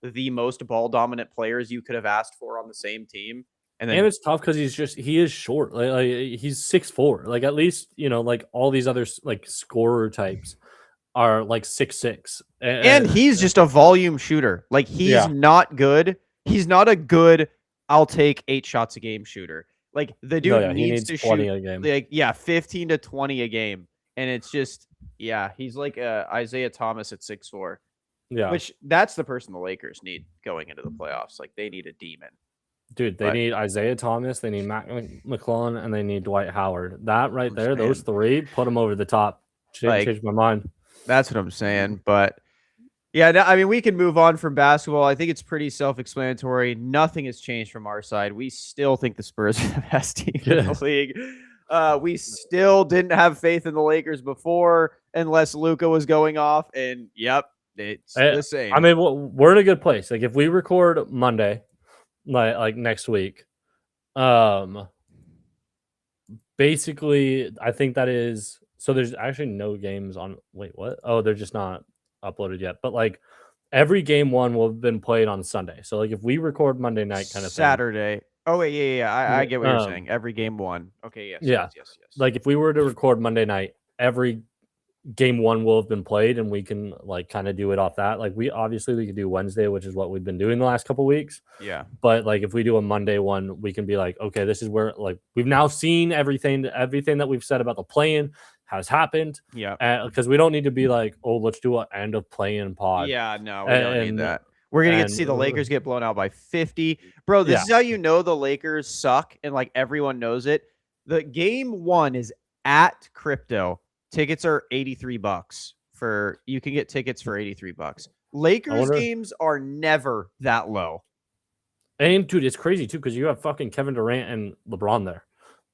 the most ball dominant players you could have asked for on the same team. And And then it's tough because he is short. Like he's 6'4". Like at least like all these other like scorer types are like 6'6". and he's just a volume shooter. Like he's Yeah. not good. He's not a good I'll take 8 shots a game shooter. Like the No, dude yeah, he needs needs to 20 shoot a game. like 15 to 20 a game. And it's just he's like Isaiah Thomas at 6'4". Yeah. Which that's the person the Lakers need going into the playoffs. Like they need a demon. Dude, they But need Isaiah Thomas, they need Mac McClellan, and they need Dwight Howard. That right I'm there, those saying, three, put them over the top. like Change my mind. that's what I'm saying. But yeah, no, I mean, we can move on from basketball. I think it's pretty self-explanatory. Nothing has changed from our side. We still think the Spurs are the best team in the league. We still didn't have faith in the Lakers before, unless Luka was going off. And yep, it's the same. I mean, we're in a good place. Like if we record Monday, like next week, basically, I think that is so. There's actually no games on. Wait, what? Oh, they're just not uploaded yet. But like every game one will have been played on Sunday. So like if we record Monday night, kind of thing. Saturday. Oh wait, yeah. I get what you're saying. Every game one. Okay, yes. Yeah. Yes. Like if we were to record Monday night, every game one will have been played, and we can like kind of do it off that. Like we could do Wednesday, which is what we've been doing the last couple weeks. Yeah. But like if we do a Monday one, we can be like, okay, this is where like we've now seen everything that we've said about the play-in has happened. Yeah. Because we don't need to be like, oh, let's do an end of play-in pod. Yeah, no, we don't need that. We're gonna get to see the Lakers get blown out by 50. Bro, this is how you know the Lakers suck, and like everyone knows it. The game one is at Crypto. Tickets are $83 for you can get tickets for $83. Lakers games are never that low. And dude, it's crazy too because you have fucking Kevin Durant and LeBron there.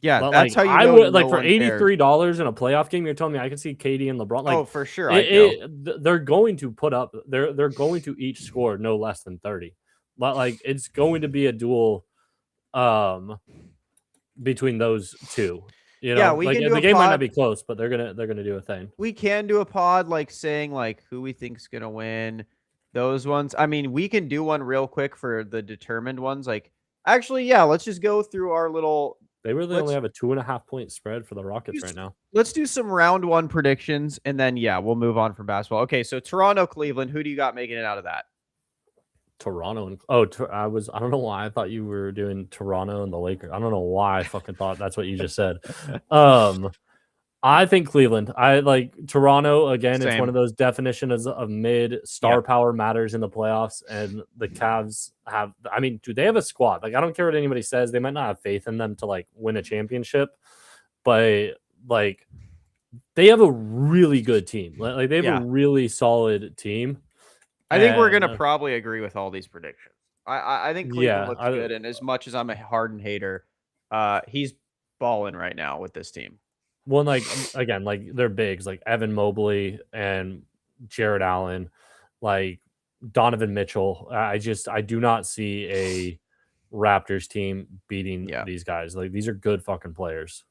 Yeah, but, that's like, how you know. I would like for $83 in a playoff game. You're telling me I can see KD and LeBron. Like, oh, for sure. They're going to put up. They're going to each score no less than 30. But like, it's going to be a duel, between those two. You know, yeah, we like can do the game might not be close, but they're gonna do a thing. We can do a pod like saying like who we think's gonna win. Those ones. I mean, we can do one real quick for the determined ones. Like, actually, yeah, let's just go through our little. They really only have a 2.5 point spread for the Rockets right now. Let's do some round one predictions, and then we'll move on from basketball. Okay, so Toronto, Cleveland. Who do you got making it out of that? Toronto and I don't know why I thought you were doing Toronto and the Lakers. I don't know why I fucking thought that's what you just said. I think Cleveland. I like Toronto again. Same. It's one of those definitions of mid star power matters in the playoffs, and the Cavs have. I mean, dude, they have a squad. Like I don't care what anybody says. They might not have faith in them to like win a championship, but like they have a really good team. Like they have a really solid team. I think we're gonna probably agree with all these predictions. I think Cleveland looks good, and as much as I'm a Harden hater, he's balling right now with this team. Well, like again, like they're bigs, like Evan Mobley and Jared Allen, like Donovan Mitchell. I do not see a Raptors team beating these guys. Like these are good fucking players.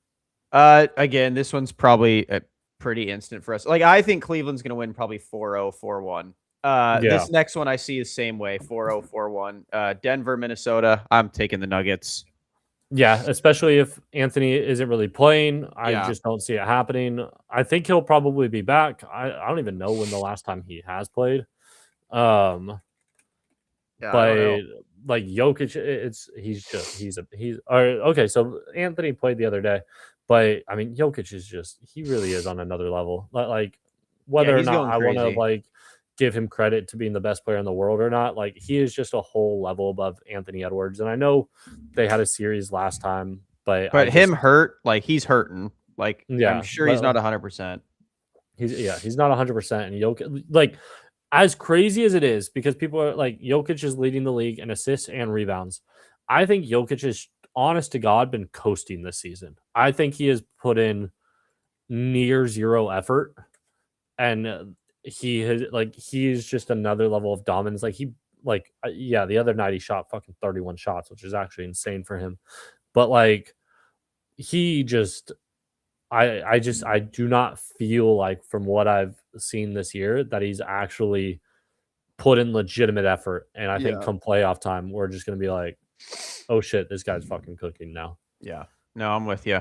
Again, this one's probably a pretty instant for us. Like I think Cleveland's gonna win probably 4-0, 4-1. This next one I see the same way, 4-0, 4-1. Denver, Minnesota. I'm taking the Nuggets. Yeah, especially if Anthony isn't really playing. I just don't see it happening. I think he'll probably be back. I don't even know when the last time he has played. But like Jokic, he's okay. So Anthony played the other day, but I mean Jokic he really is on another level. Like whether or not I want to like give him credit to being the best player in the world or not, like he is just a whole level above Anthony Edwards. And I know they had a series last time, but him hurt, like he's hurting. Like I'm sure he's not 100%. He's not 100%. And Jokic, like as crazy as it is, because people are like Jokic is leading the league in assists and rebounds. I think Jokic is, honest to God, been coasting this season. I think he has put in near zero effort, and he's just another level of dominance. Like the other night he shot fucking 31 shots, which is actually insane for him. But like he just I do not feel like from what I've seen this year that he's actually put in legitimate effort. And I think come playoff time, we're just gonna be like, Oh shit, this guy's fucking cooking now. Yeah. No, I'm with you.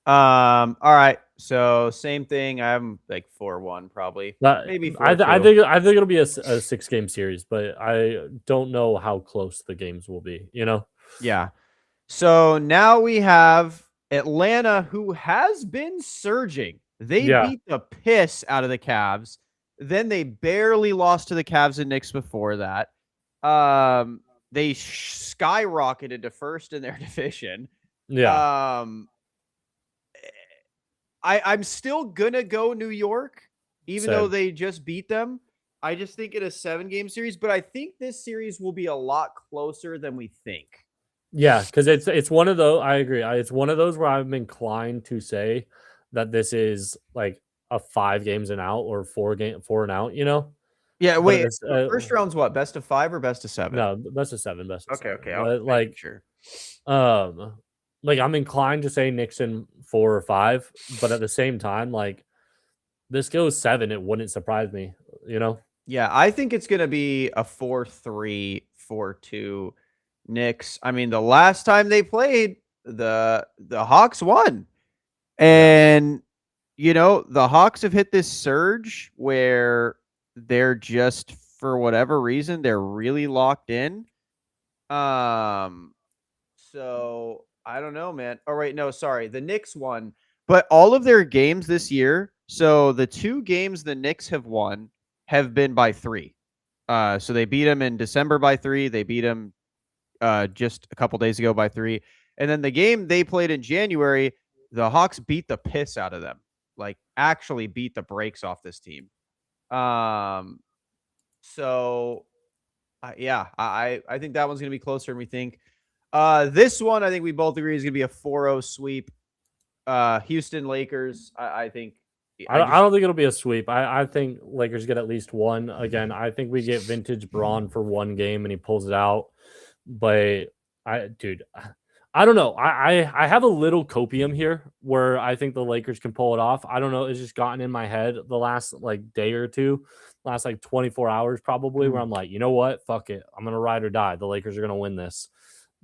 All right. So same thing. I'm like 4-1 probably. That Maybe I 4-2. think it'll be a 6-game series, but I don't know how close the games will be. You know? Yeah. So now we have Atlanta, who has been surging. They Yeah, beat the piss out of the Cavs. Then they barely lost to the Cavs and Knicks before that. They skyrocketed to first in their division. yeah. Um, I'm still gonna go New York, even though Same. they just beat them. I just think it a 7-game series, but I think this series will be a lot closer than we think. Yeah, because it's one of those. I agree. It's one of those where I'm inclined to say that this is like a 5 games and out or 4 and out. You know, Yeah, but at wait. this, First round's what? Best of 5 or best of 7? no, best of 7, best of Okay, 7. okay. I was making sure. Um, like I'm inclined to say Nixon 4 or 5, but at the same time, like this goes 7, it wouldn't surprise me. You know? Yeah, I think it's gonna be a 4-3, 4-2 Knicks. I mean, the last time they played, the Hawks won. Yeah. And the Hawks have hit this surge where they're just for whatever reason, they're really locked in. Um So I don't know, man. Oh, wait, no, sorry. The Knicks won, but all of their games this year. So the 2 games the Knicks have won have been by 3. So they beat them in December by 3. They beat them just a couple days ago by 3. And then the game they played in January, the Hawks beat the piss out of them. Like actually beat the brakes off this team. Um, so yeah, I think that one's gonna be closer than we think. This one, I think we both agree is going to be a 4-0 sweep. Houston Lakers, I think. I don't think it'll be a sweep. I think Lakers get at least one. Again, I think we get vintage Braun for 1 game and he pulls it out. But dude, I don't know. I have a little copium here where I think the Lakers can pull it off. I don't know. It's just gotten in my head the last like day or two, last like 24 hours probably, where I'm like, you know what? Fuck it. I'm gonna ride or die. The Lakers are gonna win this.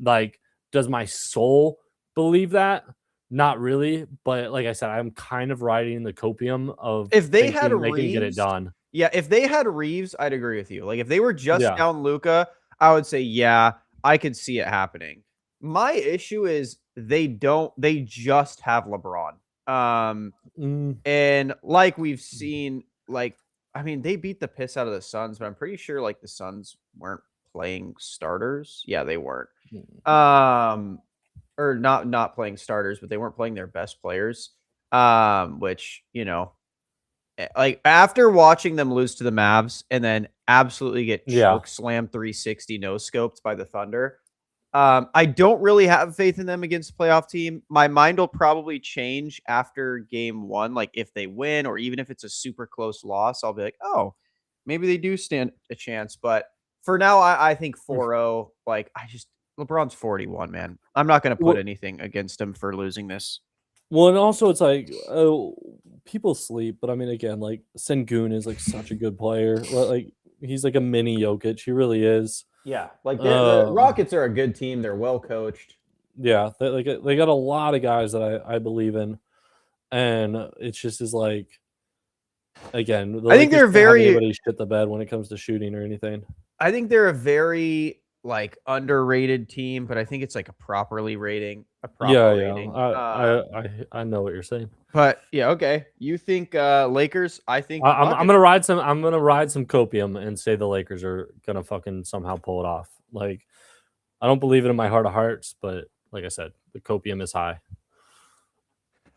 Like, does my soul believe that? Not really, but like I said, I'm kind of riding the copium of If they had thinking they can get it Reeves, done. yeah, if they had Reeves, I'd agree with you. Like if they were just Yeah. down Luca, I would say, yeah, I could see it happening. My issue is they just have LeBron. And like we've seen, like, I mean, they beat the piss out of the Suns, but I'm pretty sure like the Suns weren't playing starters. Yeah, they weren't. Or not playing starters, but they weren't playing their best players. Which, like after watching them lose to the Mavs and then absolutely get Yeah. choke slam 360 no scoped by the Thunder. I don't really have faith in them against a playoff team. My mind will probably change after game 1. Like if they win or even if it's a super close loss, I'll be like, oh, maybe they do stand a chance. But for now, I think 4-0. Like LeBron's 41, man. I'm not going to put anything against him for losing this. Well, and also it's like, oh, people sleep, but I mean, again, like Sengun is like such a good player. Like he's like a mini Jokic. He really is. Yeah, like the Rockets are a good team. They're well coached. Yeah, they got a lot of guys that I believe in, and it's just is like, again, I think they're very anybody shit the bed when it comes to shooting or anything. I think they're a very like underrated team, but I think it's like a proper rating. I know what you're saying. But yeah, okay. You think Lakers? I think I'm gonna ride some copium and say the Lakers are gonna fucking somehow pull it off. Like I don't believe it in my heart of hearts, but like I said, the copium is high.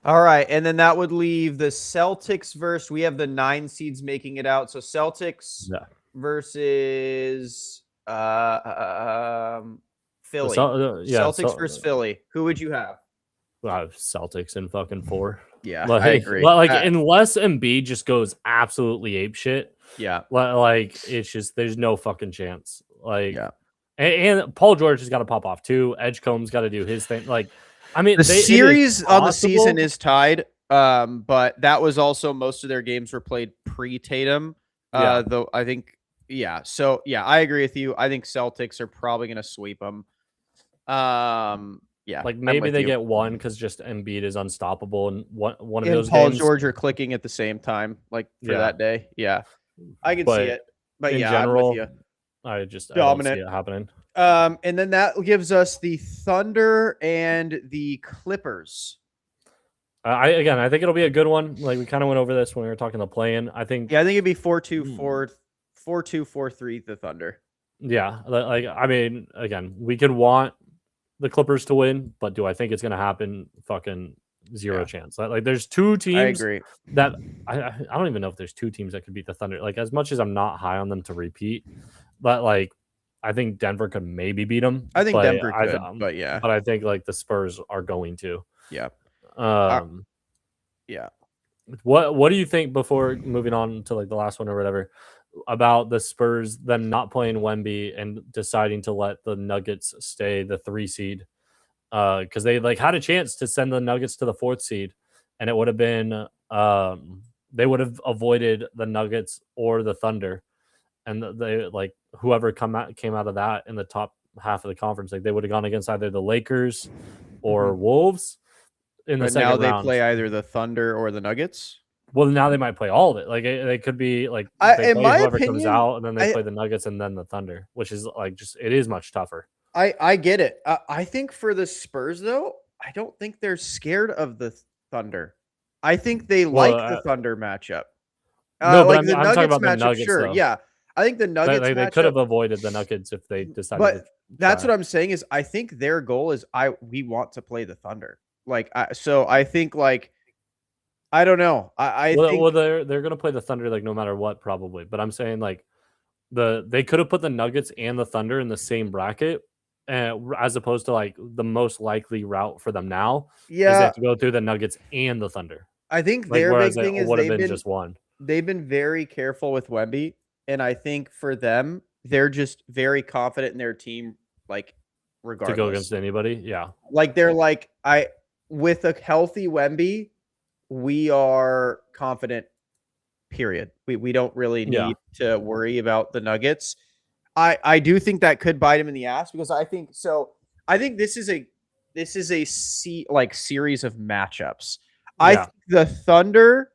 All right, and then that would leave the Celtics versus we have the 9 seeds making it out. So Celtics versus Philly. Celtics versus Philly. Who would you have? Celtics in fucking 4. Yeah, I agree. Like unless Embiid just goes absolutely apeshit. Yeah. Like it's just there's no fucking chance. Like and Paul George has got to pop off too. Edgecomb's got to do his thing. Like I mean, the series on the season is tied. But that was also most of their games were played pre-Tatum. Though I think, yeah. So yeah, I agree with you. I think Celtics are probably going to sweep them. Yeah, Like I'm maybe with they you. get one because just Embiid is unstoppable in one of And those Paul games. George are clicking at the same time, like for Yeah, that day. Yeah, I can see but it. But in yeah, I'm with general, you. I don't see Dominant. it happening. And then that gives us the Thunder and the Clippers. I think it'll be a good one. Like we kind of went over this when we were talking the play-in. I think, Yeah, I think it'd be 4-2, 4-2, 4-3, the Thunder. yeah, like I mean, again, we could want the Clippers to win, but do I think it's going to happen? Fucking zero chance. Like there's two I teams agree. that I don't even know if there's two teams that could beat the Thunder. Like as much as I'm not high on them to repeat, but like I think Denver could maybe beat them. I think But Denver could, but yeah. but I think like the Spurs are going to. Yeah. Yeah. What do you think before moving on to like the last one or whatever about the Spurs them not playing Wemby and deciding to let the Nuggets stay the 3 seed? Because they like had a chance to send the Nuggets to the 4th seed, and it would have been they would have avoided the Nuggets or the Thunder, and they like whoever came out of that in the top half of the conference, like they would have gone against either the Lakers or Wolves in the But second now they round. play either the Thunder or the Nuggets. Well, now they might play all of it. Like they could be like they in play my whoever comes opinion, out, and then they play the Nuggets and then the Thunder, which is like just it is much tougher. I get it. I think for the Spurs though, I don't think they're scared of the Thunder. I think they like the Thunder matchup. No, but like I'm the talking Nuggets about the matchup, Nuggets, sure. though. Yeah. I think the Nuggets They could have avoided the Nuggets if they decided to. But that's what I'm saying is I think their goal is we want to play the Thunder. Like so I think like I don't know. I think they're going to play the Thunder like no matter what probably, but I'm saying like they could have put the Nuggets and the Thunder in the same bracket, as opposed to like the most likely route for them now is they have to go through the Nuggets and the Thunder. I think Like their whereas big thing it is would have been just one. They've been very careful with Wemby, and I think for them, they're just very confident in their team, like regardless. To go against anybody, yeah. Like they're like with a healthy Wemby, we are confident. Period. We don't really need to worry about the Nuggets. I do think that could bite him in the ass because I think so. I think this is a series of matchups. I think the Thunder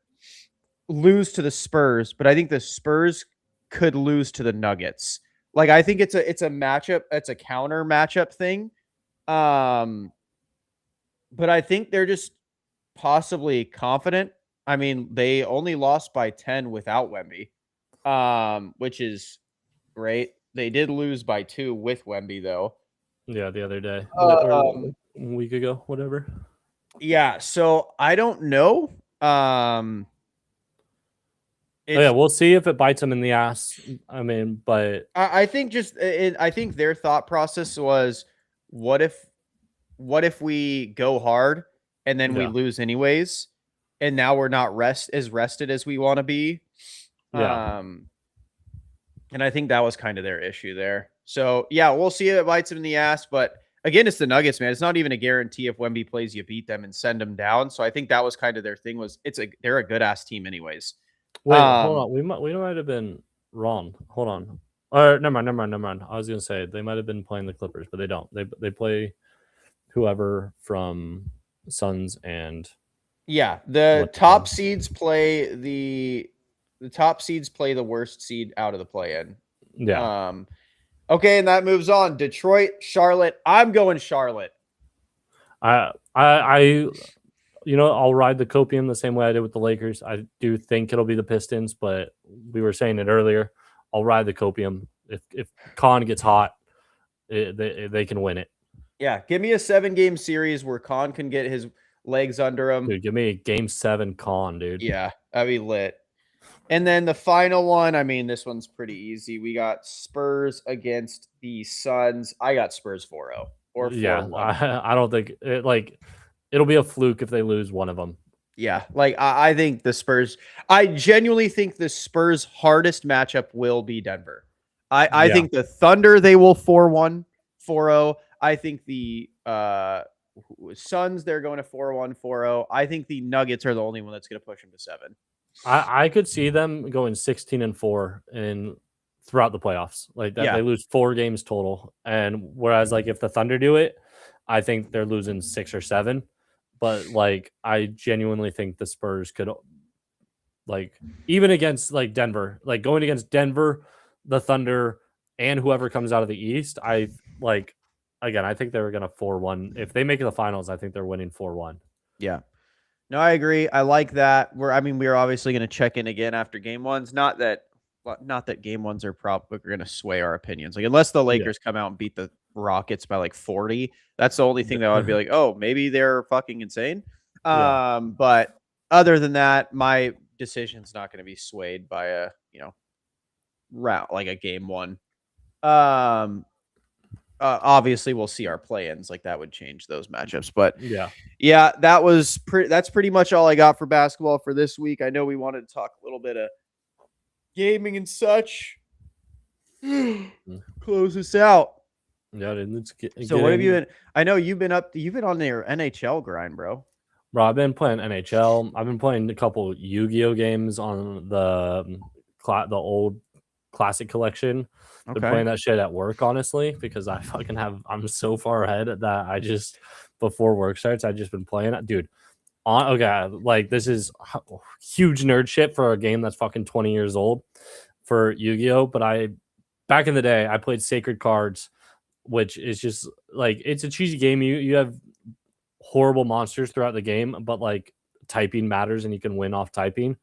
lose to the Spurs, but I think the Spurs could lose to the Nuggets. Like I think it's a matchup, it's a counter matchup thing. But I think they're just possibly confident. I mean, they only lost by 10 without Wemby, which is great. They did lose by 2 with Wemby though. Yeah, the other day, or a week ago, whatever. Yeah, so I don't know. We'll see if it bites them in the ass. I mean, but I think I think their thought process was, what if we go hard and then we lose anyways, and now we're not rested as we want to be. Yeah. And I think that was kind of their issue there. So yeah, we'll see if it bites them in the ass. But again, it's the Nuggets, man. It's not even a guarantee if Wemby plays, you beat them and send them down. So I think that was kind of their thing. They're a good ass team, anyways. Wait, hold on. We might have been wrong. Hold on. Or never mind. I was gonna say they might have been playing the Clippers, but they don't. They play whoever from Suns and the top seeds play the top seeds play the worst seed out of the play-in. Yeah. Okay, and that moves on. Detroit, Charlotte. I'm going Charlotte. I'll ride the copium the same way I did with the Lakers. I do think it'll be the Pistons, but we were saying it earlier. I'll ride the copium. If Con gets hot, they can win it. Yeah, give me a 7-game series where Con can get his legs under him. Dude, give me a Game 7 Con, dude. Yeah, that'd be lit. And then the final one, I mean, this one's pretty easy. We got Spurs against the Suns. I got Spurs 4-0 or 4-1. Yeah, I don't think it'll be a fluke if they lose one of them. Yeah, like I think the Spurs. I genuinely think the Spurs' hardest matchup will be Denver. I think the Thunder they will 4-1, 4-0. I think the Suns they're going to 4-1, 4-0. I think the Nuggets are the only one that's going to push them to 7. I could see them going 16-4 throughout the playoffs. Like that, they lose 4 games total. And whereas like if the Thunder do it, I think they're losing 6 or 7, but like I genuinely think the Spurs could like even against like Denver, like going against Denver, the Thunder, and whoever comes out of the East, I like again, I think they were gonna 4-1. If they make the finals, I think they're winning 4-1. Yeah. No, I agree. I like that. We're obviously going to check in again after game ones. Not that game ones are probably going to sway our opinions. Like unless the Yeah. Lakers come out and beat the Rockets by like 40, that's the only thing that I would be like, oh, maybe they're fucking insane. Yeah. But other than that, my decision's not going to be swayed by a route like a game one. Obviously we'll see our play-ins, like that would change those matchups, but Yeah. yeah, that's pretty much all I got for basketball for this week. I know we wanted to talk a little bit of gaming and such. Close this out. Yeah, dude, let's So what have you been? I know you've been on your NHL grind, bro. Bro, I've been playing NHL. I've been playing a couple Yu-Gi-Oh games on the old classic collection. Been Okay. playing that shit at work, honestly, because I'm so far ahead that I just before work starts, I just been playing it, dude. Okay, like this is huge nerd shit for a game that's fucking 20 years old for Yu-Gi-Oh. But back in the day, I played Sacred Cards, which is just like it's a cheesy game. You have horrible monsters throughout the game, but like typing matters and you can win off typing.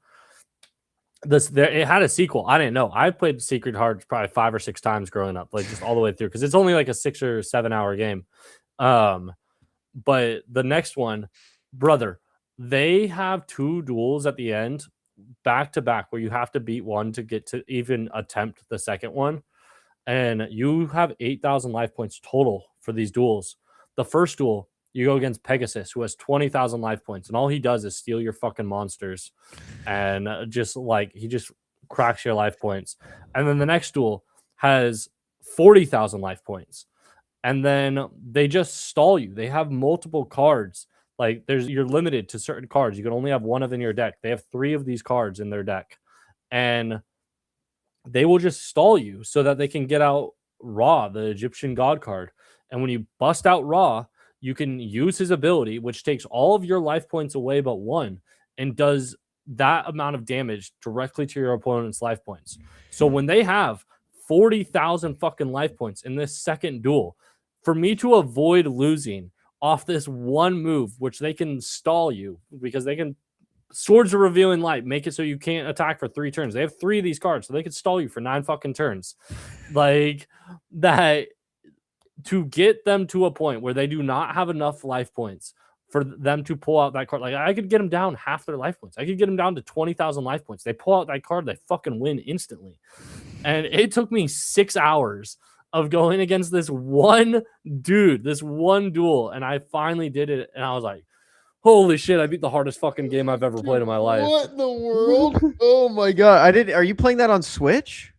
It had a sequel. I didn't know. I played Secret Hearts probably 5 or 6 times growing up, like just all the way through because it's only like a 6 or 7 hour game. But the next one, brother, they have 2 duels at the end, back to back, where you have to beat one to get to even attempt the second one, and you have 8,000 life points total for these duels. The first duel, you go against Pegasus, who has 20,000 life points, and all he does is steal your fucking monsters, and he just cracks your life points. And then the next duel has 40,000 life points, and then they just stall you. They have multiple cards. Like you're limited to certain cards. You can only have one of in your deck. They have 3 of these cards in their deck, and they will just stall you so that they can get out Ra, the Egyptian god card. And when you bust out Ra, you can use his ability, which takes all of your life points away but 1, and does that amount of damage directly to your opponent's life points. So when they have 40,000 fucking life points in this second duel, for me to avoid losing off this one move, which they can stall you because they can Swords of Revealing Light, make it so you can't attack for 3 turns. They have 3 of these cards, so they could stall you for 9 fucking turns. Like that, to get them to a point where they do not have enough life points for them to pull out that card. Like I could get them down half their life points. I could get them down to 20,000 life points. They pull out that card, they fucking win instantly. And it took me 6 hours of going against this one dude, this one duel, and I finally did it. And I was like, holy shit, I beat the hardest fucking game I've ever played in my life. What in the world? Oh my god. Are you playing that on Switch?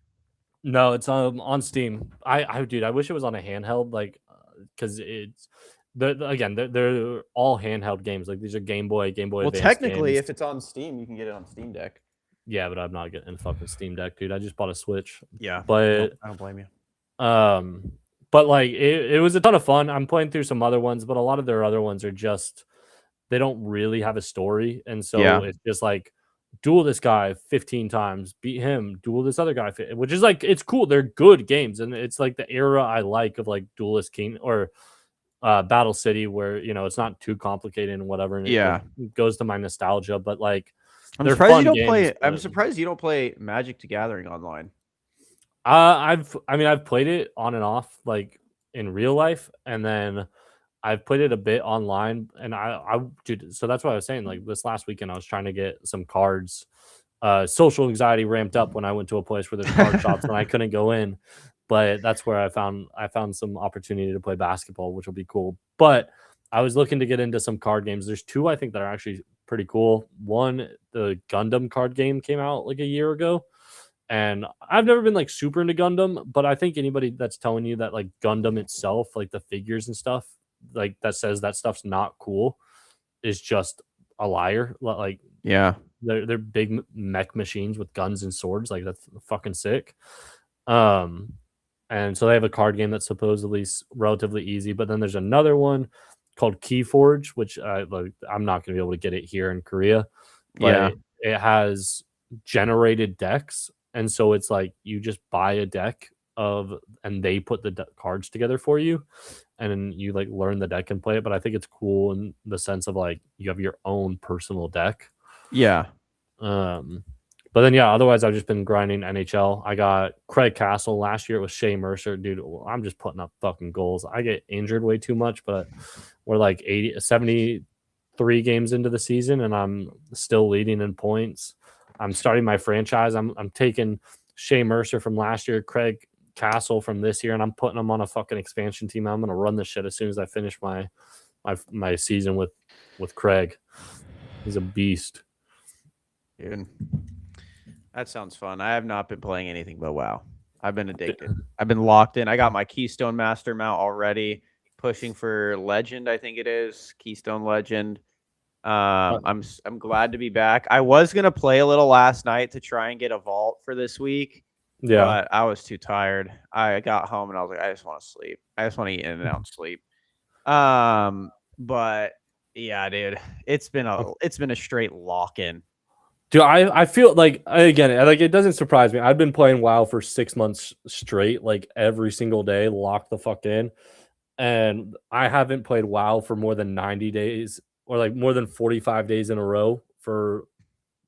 No, it's on Steam. Dude, I wish it was on a handheld, like, because they're all handheld games. Like these are Game Boy Well, Advance technically, games. if it's on Steam, you can get it on Steam Deck. Yeah, but I'm not getting a fucking Steam Deck, dude. I just bought a Switch. Yeah, But I don't blame you. but like it was a ton of fun. I'm playing through some other ones, but a lot of their other ones are just they don't really have a story, and so it's just like duel this guy 15 times, beat him, duel this other guy, which is like it's cool. They're good games, and it's like the era I like of like Duelist King or Battle City, where it's not too complicated and whatever. And it goes to my nostalgia, but like I'm they're surprised fun you don't games, play. I'm but- surprised you don't play Magic the Gathering online. I've played it on and off, like in real life, and then I've played it a bit online, and dude, so that's what I was saying. Like this last weekend, I was trying to get some cards. Social anxiety ramped up when I went to a place where there's card shops and I couldn't go in, but that's where I found some opportunity to play basketball, which will be cool. But I was looking to get into some card games. There's 2 I think that are actually pretty cool. One, the Gundam card game came out like a year ago. And I've never been like super into Gundam, but I think anybody that's telling you that like Gundam itself, like the figures and stuff, like that says that stuff's not cool is just a liar. Like Yeah. they're big mech machines with guns and swords. Like that's fucking sick. And And so they have a card game that's supposedly relatively easy, but then there's another one called Keyforge, which I'm not going to be able to get it here in Korea, but it has generated decks, and so it's like you just buy a deck and they put the cards together for you, and then you like learn the deck and play it. But I think it's cool in the sense of like you have your own personal deck. Yeah. But then, yeah, otherwise, I've just been grinding NHL. I got Craig Castle last year. It was Shea Mercer. Dude, I'm just putting up fucking goals. I get injured way too much, but we're like 73 games into the season, and I'm still leading in points. I'm starting my franchise. I'm taking Shea Mercer from last year, Craig Castle from this year, and I'm putting them on a fucking expansion team. I'm going to run this shit as soon as I finish my season with Craig. He's a beast. Dude. That sounds fun. I have not been playing anything but WoW. I've been addicted. I've been locked in. I got my Keystone Master mount already, pushing for Legend, I think it is. Keystone Legend. I'm glad to be back. I was gonna play a little last night to try and get a vault for this week. Yeah. But I was too tired. I got home and I was like, I just want to sleep. I just want to eat in and out and sleep. But yeah, dude, it's been a straight lock-in. Dude, I feel like, again, like, it doesn't surprise me. I've been playing WoW for 6 months straight, like every single day, locked the fuck in. And I haven't played WoW for more than 90 days or like more than 45 days in a row for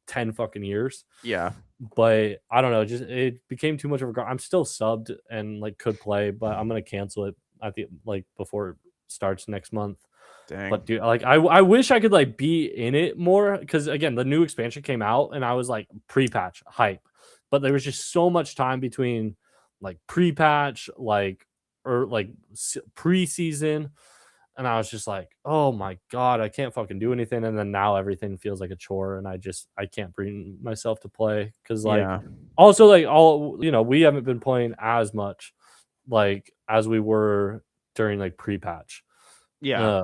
10 fucking years. Yeah. But I don't know, just it became too much of a I'm still subbed and like could play, but I'm going to cancel it at the before it starts next month. Dang. But dude, like I wish I could like be in it more, because again, the new expansion came out and I was like pre-patch hype, but there was just so much time between like pre-patch, like or like preseason, and I was just like, oh my god, I can't fucking do anything. And then now everything feels like a chore, and I can't bring myself to play because like also like we haven't been playing as much like as we were during like pre-patch. Yeah.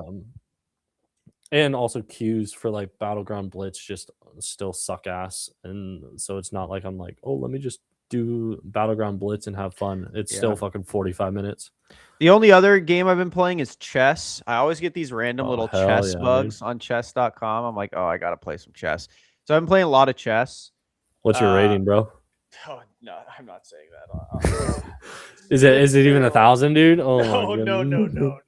And also queues for like Battleground Blitz just still suck ass. And so it's not like I'm like, oh, let me just do Battleground Blitz and have fun. It's still fucking 45 minutes. The only other game I've been playing is chess. I always get these random little chess bugs on chess.com. I'm like, oh, I got to play some chess. So I've been playing a lot of chess. What's your rating, bro? Oh, no, I'm not saying that. Is it even 1,000, dude? Oh, no.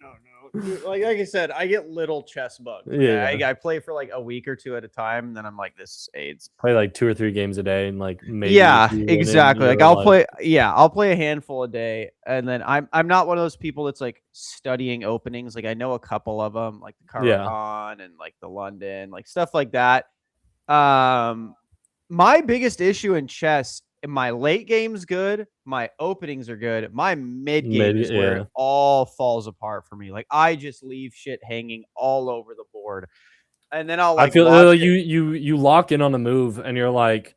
Like I said, I get little chess bugs. I play for like a week or two at a time, and then I'm like, this is AIDS. Play like 2 or 3 games a day, and like maybe exactly. Like I'll play a handful a day, and then I'm not one of those people that's like studying openings. Like I know a couple of them, like the Caravan and like the London, like stuff like that. My biggest issue in chess, my late game's good, my openings are good, my mid game is where it all falls apart for me. Like I just leave shit hanging all over the board, and then I feel you lock in on a move and you're like,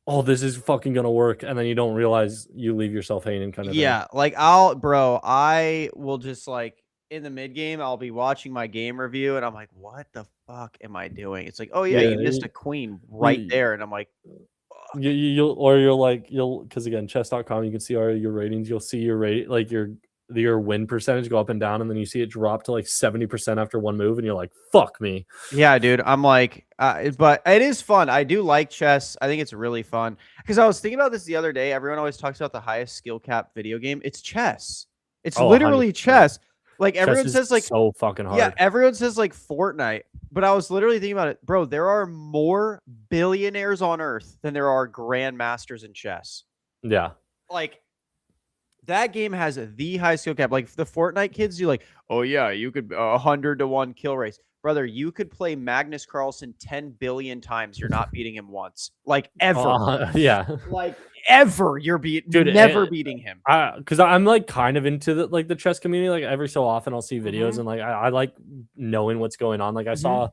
oh, this is fucking gonna work, and then you don't realize you leave yourself hanging kind of thing. Like I will just like in the mid game, I'll be watching my game review and I'm like, what the fuck am I doing? It's like, oh yeah, you missed a queen right there, and I'm like, you'll because again, chess.com, you can see your ratings. You'll see your rate, like your win percentage go up and down, and then you see it drop to like 70% after one move, and you're like, fuck me. Yeah, dude. I'm like, but it is fun. I do like chess. I think it's really fun because I was thinking about this the other day. Everyone always talks about the highest skill cap video game. It's chess. It's literally 100%. Chess. Like everyone says, like so fucking hard. Yeah, everyone says like Fortnite, but I was literally thinking about it, bro. There are more billionaires on Earth than there are grandmasters in chess. Yeah, like that game has the high skill cap. Like the Fortnite kids do, like, oh yeah, you could 100 to 1 kill race, brother. You could play Magnus Carlsen 10 billion times. You're not beating him once, like ever. Yeah, like. Ever you're never beating him. Because I'm like kind of into the chess community. Like every so often I'll see videos and like I like knowing what's going on. Like I saw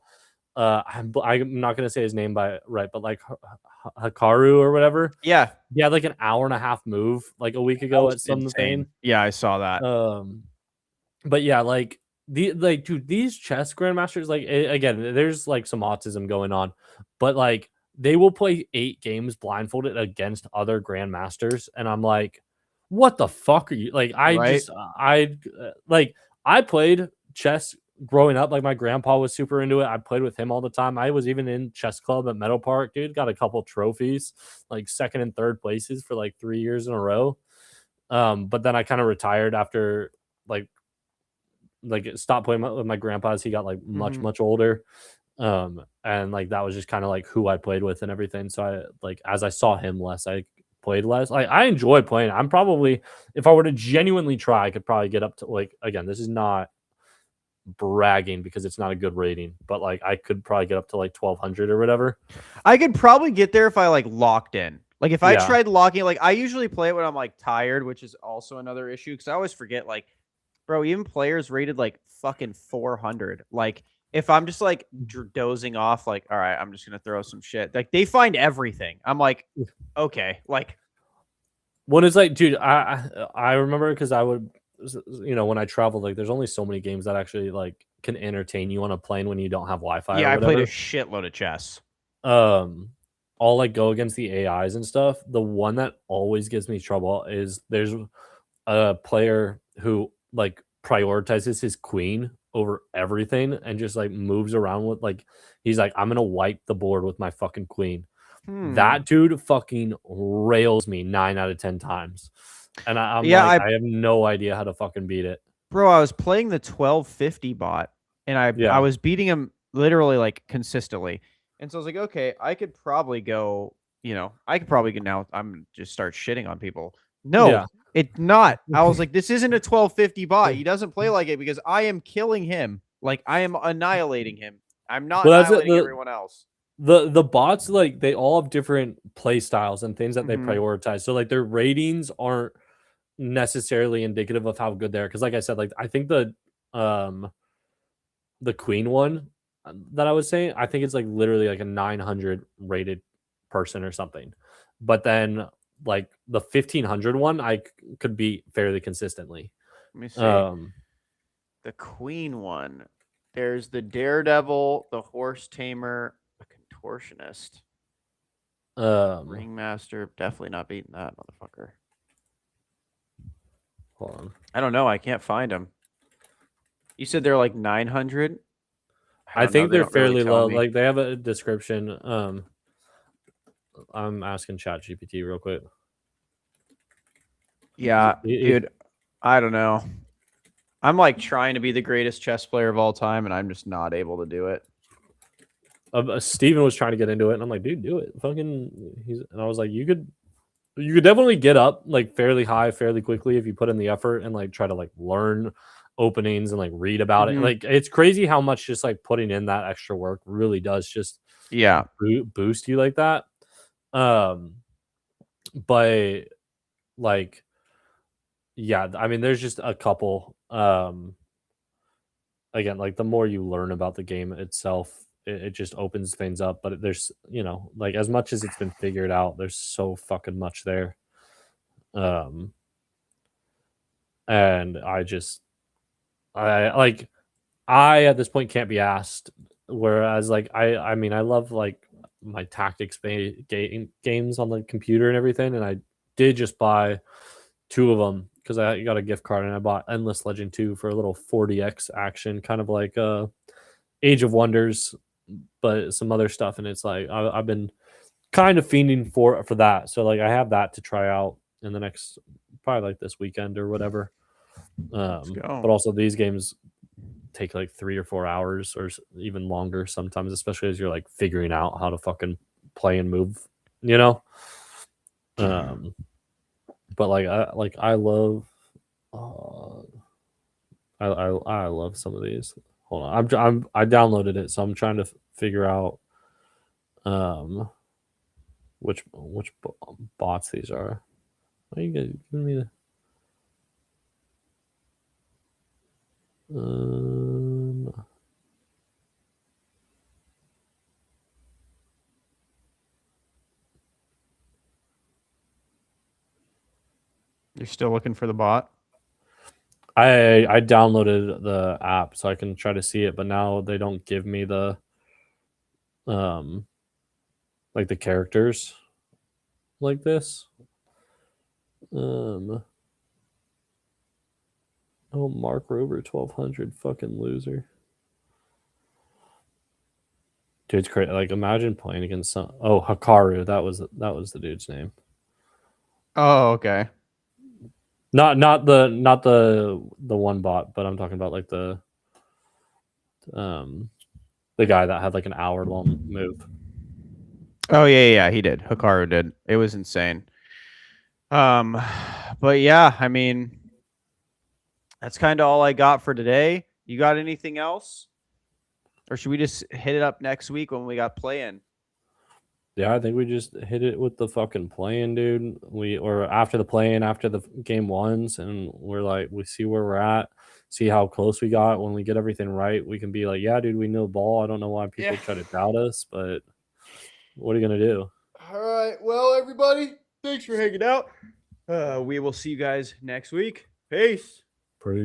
I'm not gonna say his name but like Hikaru or whatever. Yeah, like an hour and a half move like a week ago at some thing. Yeah, I saw that. But yeah, like dude, these chess grandmasters, like again, there's like some autism going on, but like they will play 8 games blindfolded against other grandmasters, and I'm like, what the fuck are you like? Right? I played chess growing up. Like my grandpa was super into it. I played with him all the time. I was even in chess club at Meadow Park, dude. Got a couple trophies, like second and third places for like 3 years in a row. But then I kind of retired after like stopped playing with my grandpas. He got like Mhm. much older. And like that was just kind of like who I played with and everything. So I like as I saw him less, I played less. Like I enjoy playing. I'm probably if I were to genuinely try, I could probably get up to like again, this is not bragging because it's not a good rating, but like I could probably get up to like 1200 or whatever. I could probably get there if I like locked in. Like if I Yeah. tried locking, like I usually play it when I'm like tired, which is also another issue because I always forget. Like, bro, even players rated like fucking 400. Like if I'm just like dozing off, like all right, I'm just gonna throw some shit. Like they find everything. I'm like, okay, like When it's like, dude, I remember because I would, when I traveled, like, there's only so many games that actually like can entertain you on a plane when you don't have Wi-Fi or yeah, I played a whatever. shitload of chess. Um, I'll like go against the AIs and stuff. The one that always gives me trouble is there's a player who like prioritizes his queen over everything and just like moves around with like he's like, I'm gonna wipe the board with my fucking queen. Hmm. That dude fucking rails me 9 out of 10 times. And I'm Yeah, like, I I have no idea how to fucking beat it. bro, I was playing the 1250 bot and I Yeah. was beating him literally like consistently. And so I was like, okay, I could probably go, I could probably go now. I'm just start shitting on people. No, Yeah. it's not. I was like, this isn't a 1250 bot. He doesn't play like it because I am killing him. Like I am annihilating him. I'm not Well, that's it. annihilating everyone else. The bots like they all have different play styles and things that they Hmm. prioritize. So like their ratings aren't necessarily indicative of how good they are. Because like I said, like I think um the queen one that I was saying, I think it's like literally like a 900 rated person or something. But then like the 1500 one, could beat fairly consistently. Let me see. Um, The queen one. There's the daredevil, the horse tamer, the contortionist. um, Ringmaster, definitely not beating that motherfucker. hold on. I don't know. I can't find them. You said they're like 900. I I don't know. think They they're don't really fairly tell low. me. Like they have a description. I'm asking Chat GPT real quick. Yeah, dude. I don't know. I'm like trying to be the greatest chess player of all time, and I'm just not able to do it. Steven was trying to get into it, and I'm like, dude, do it. Fucking, and I was like, you could definitely get up like fairly high, fairly quickly if you put in the effort and like try to like learn openings and like read about it. Hmm. Like it's crazy how much just like putting in that extra work really does just Yeah. boost you like that. Um, but like, yeah, I mean, there's just a couple. Again, like the more you learn about the game itself, it just opens things up. But there's, like as much as it's been figured out, there's so fucking much there. Um, and I like, I at this point can't be asked. Whereas, like, I mean, I love like my tactics games on the computer and everything, and I did just buy two of them because I got a gift card and I bought Endless Legend 2 for a little 40x action, kind of like Age of Wonders, but some other stuff. And it's like I've been kind of fiending for that. So like I have that to try out in the next probably like this weekend or whatever. Let's But go. also these games take like 3 or 4 hours or even longer sometimes, especially as you're like figuring out how to fucking play and move, you know. Um, but I love uh, I love some of these. Hold on, I downloaded it, so I'm trying to figure out um which bots these are. Why are you guys giving me the You're still looking for the bot? I downloaded the app so I can try to see it, but now they don't give me the um like the characters like this. Oh, Mark Rober 1200, fucking loser. Dude's crazy. Like, imagine playing against some. Oh, Hikaru. That was the dude's name. Oh, okay. Not the one bot, but I'm talking about like the guy that had like an hour long move. Oh yeah, he did. Hikaru did. It was insane. But yeah, I mean, that's kind of all I got for today. You got anything else? Or should we just hit it up next week when we got playing? Yeah, I think we just hit it with the fucking playing, dude. Or after the playing, after the game ones, and we're like, we see where we're at, see how close we got. When we get everything right, we can be like, yeah, dude, we know ball. I don't know why people try to doubt us, but what are you gonna do? All right. Well, everybody, thanks for hanging out. We will see you guys next week. Peace. Pretty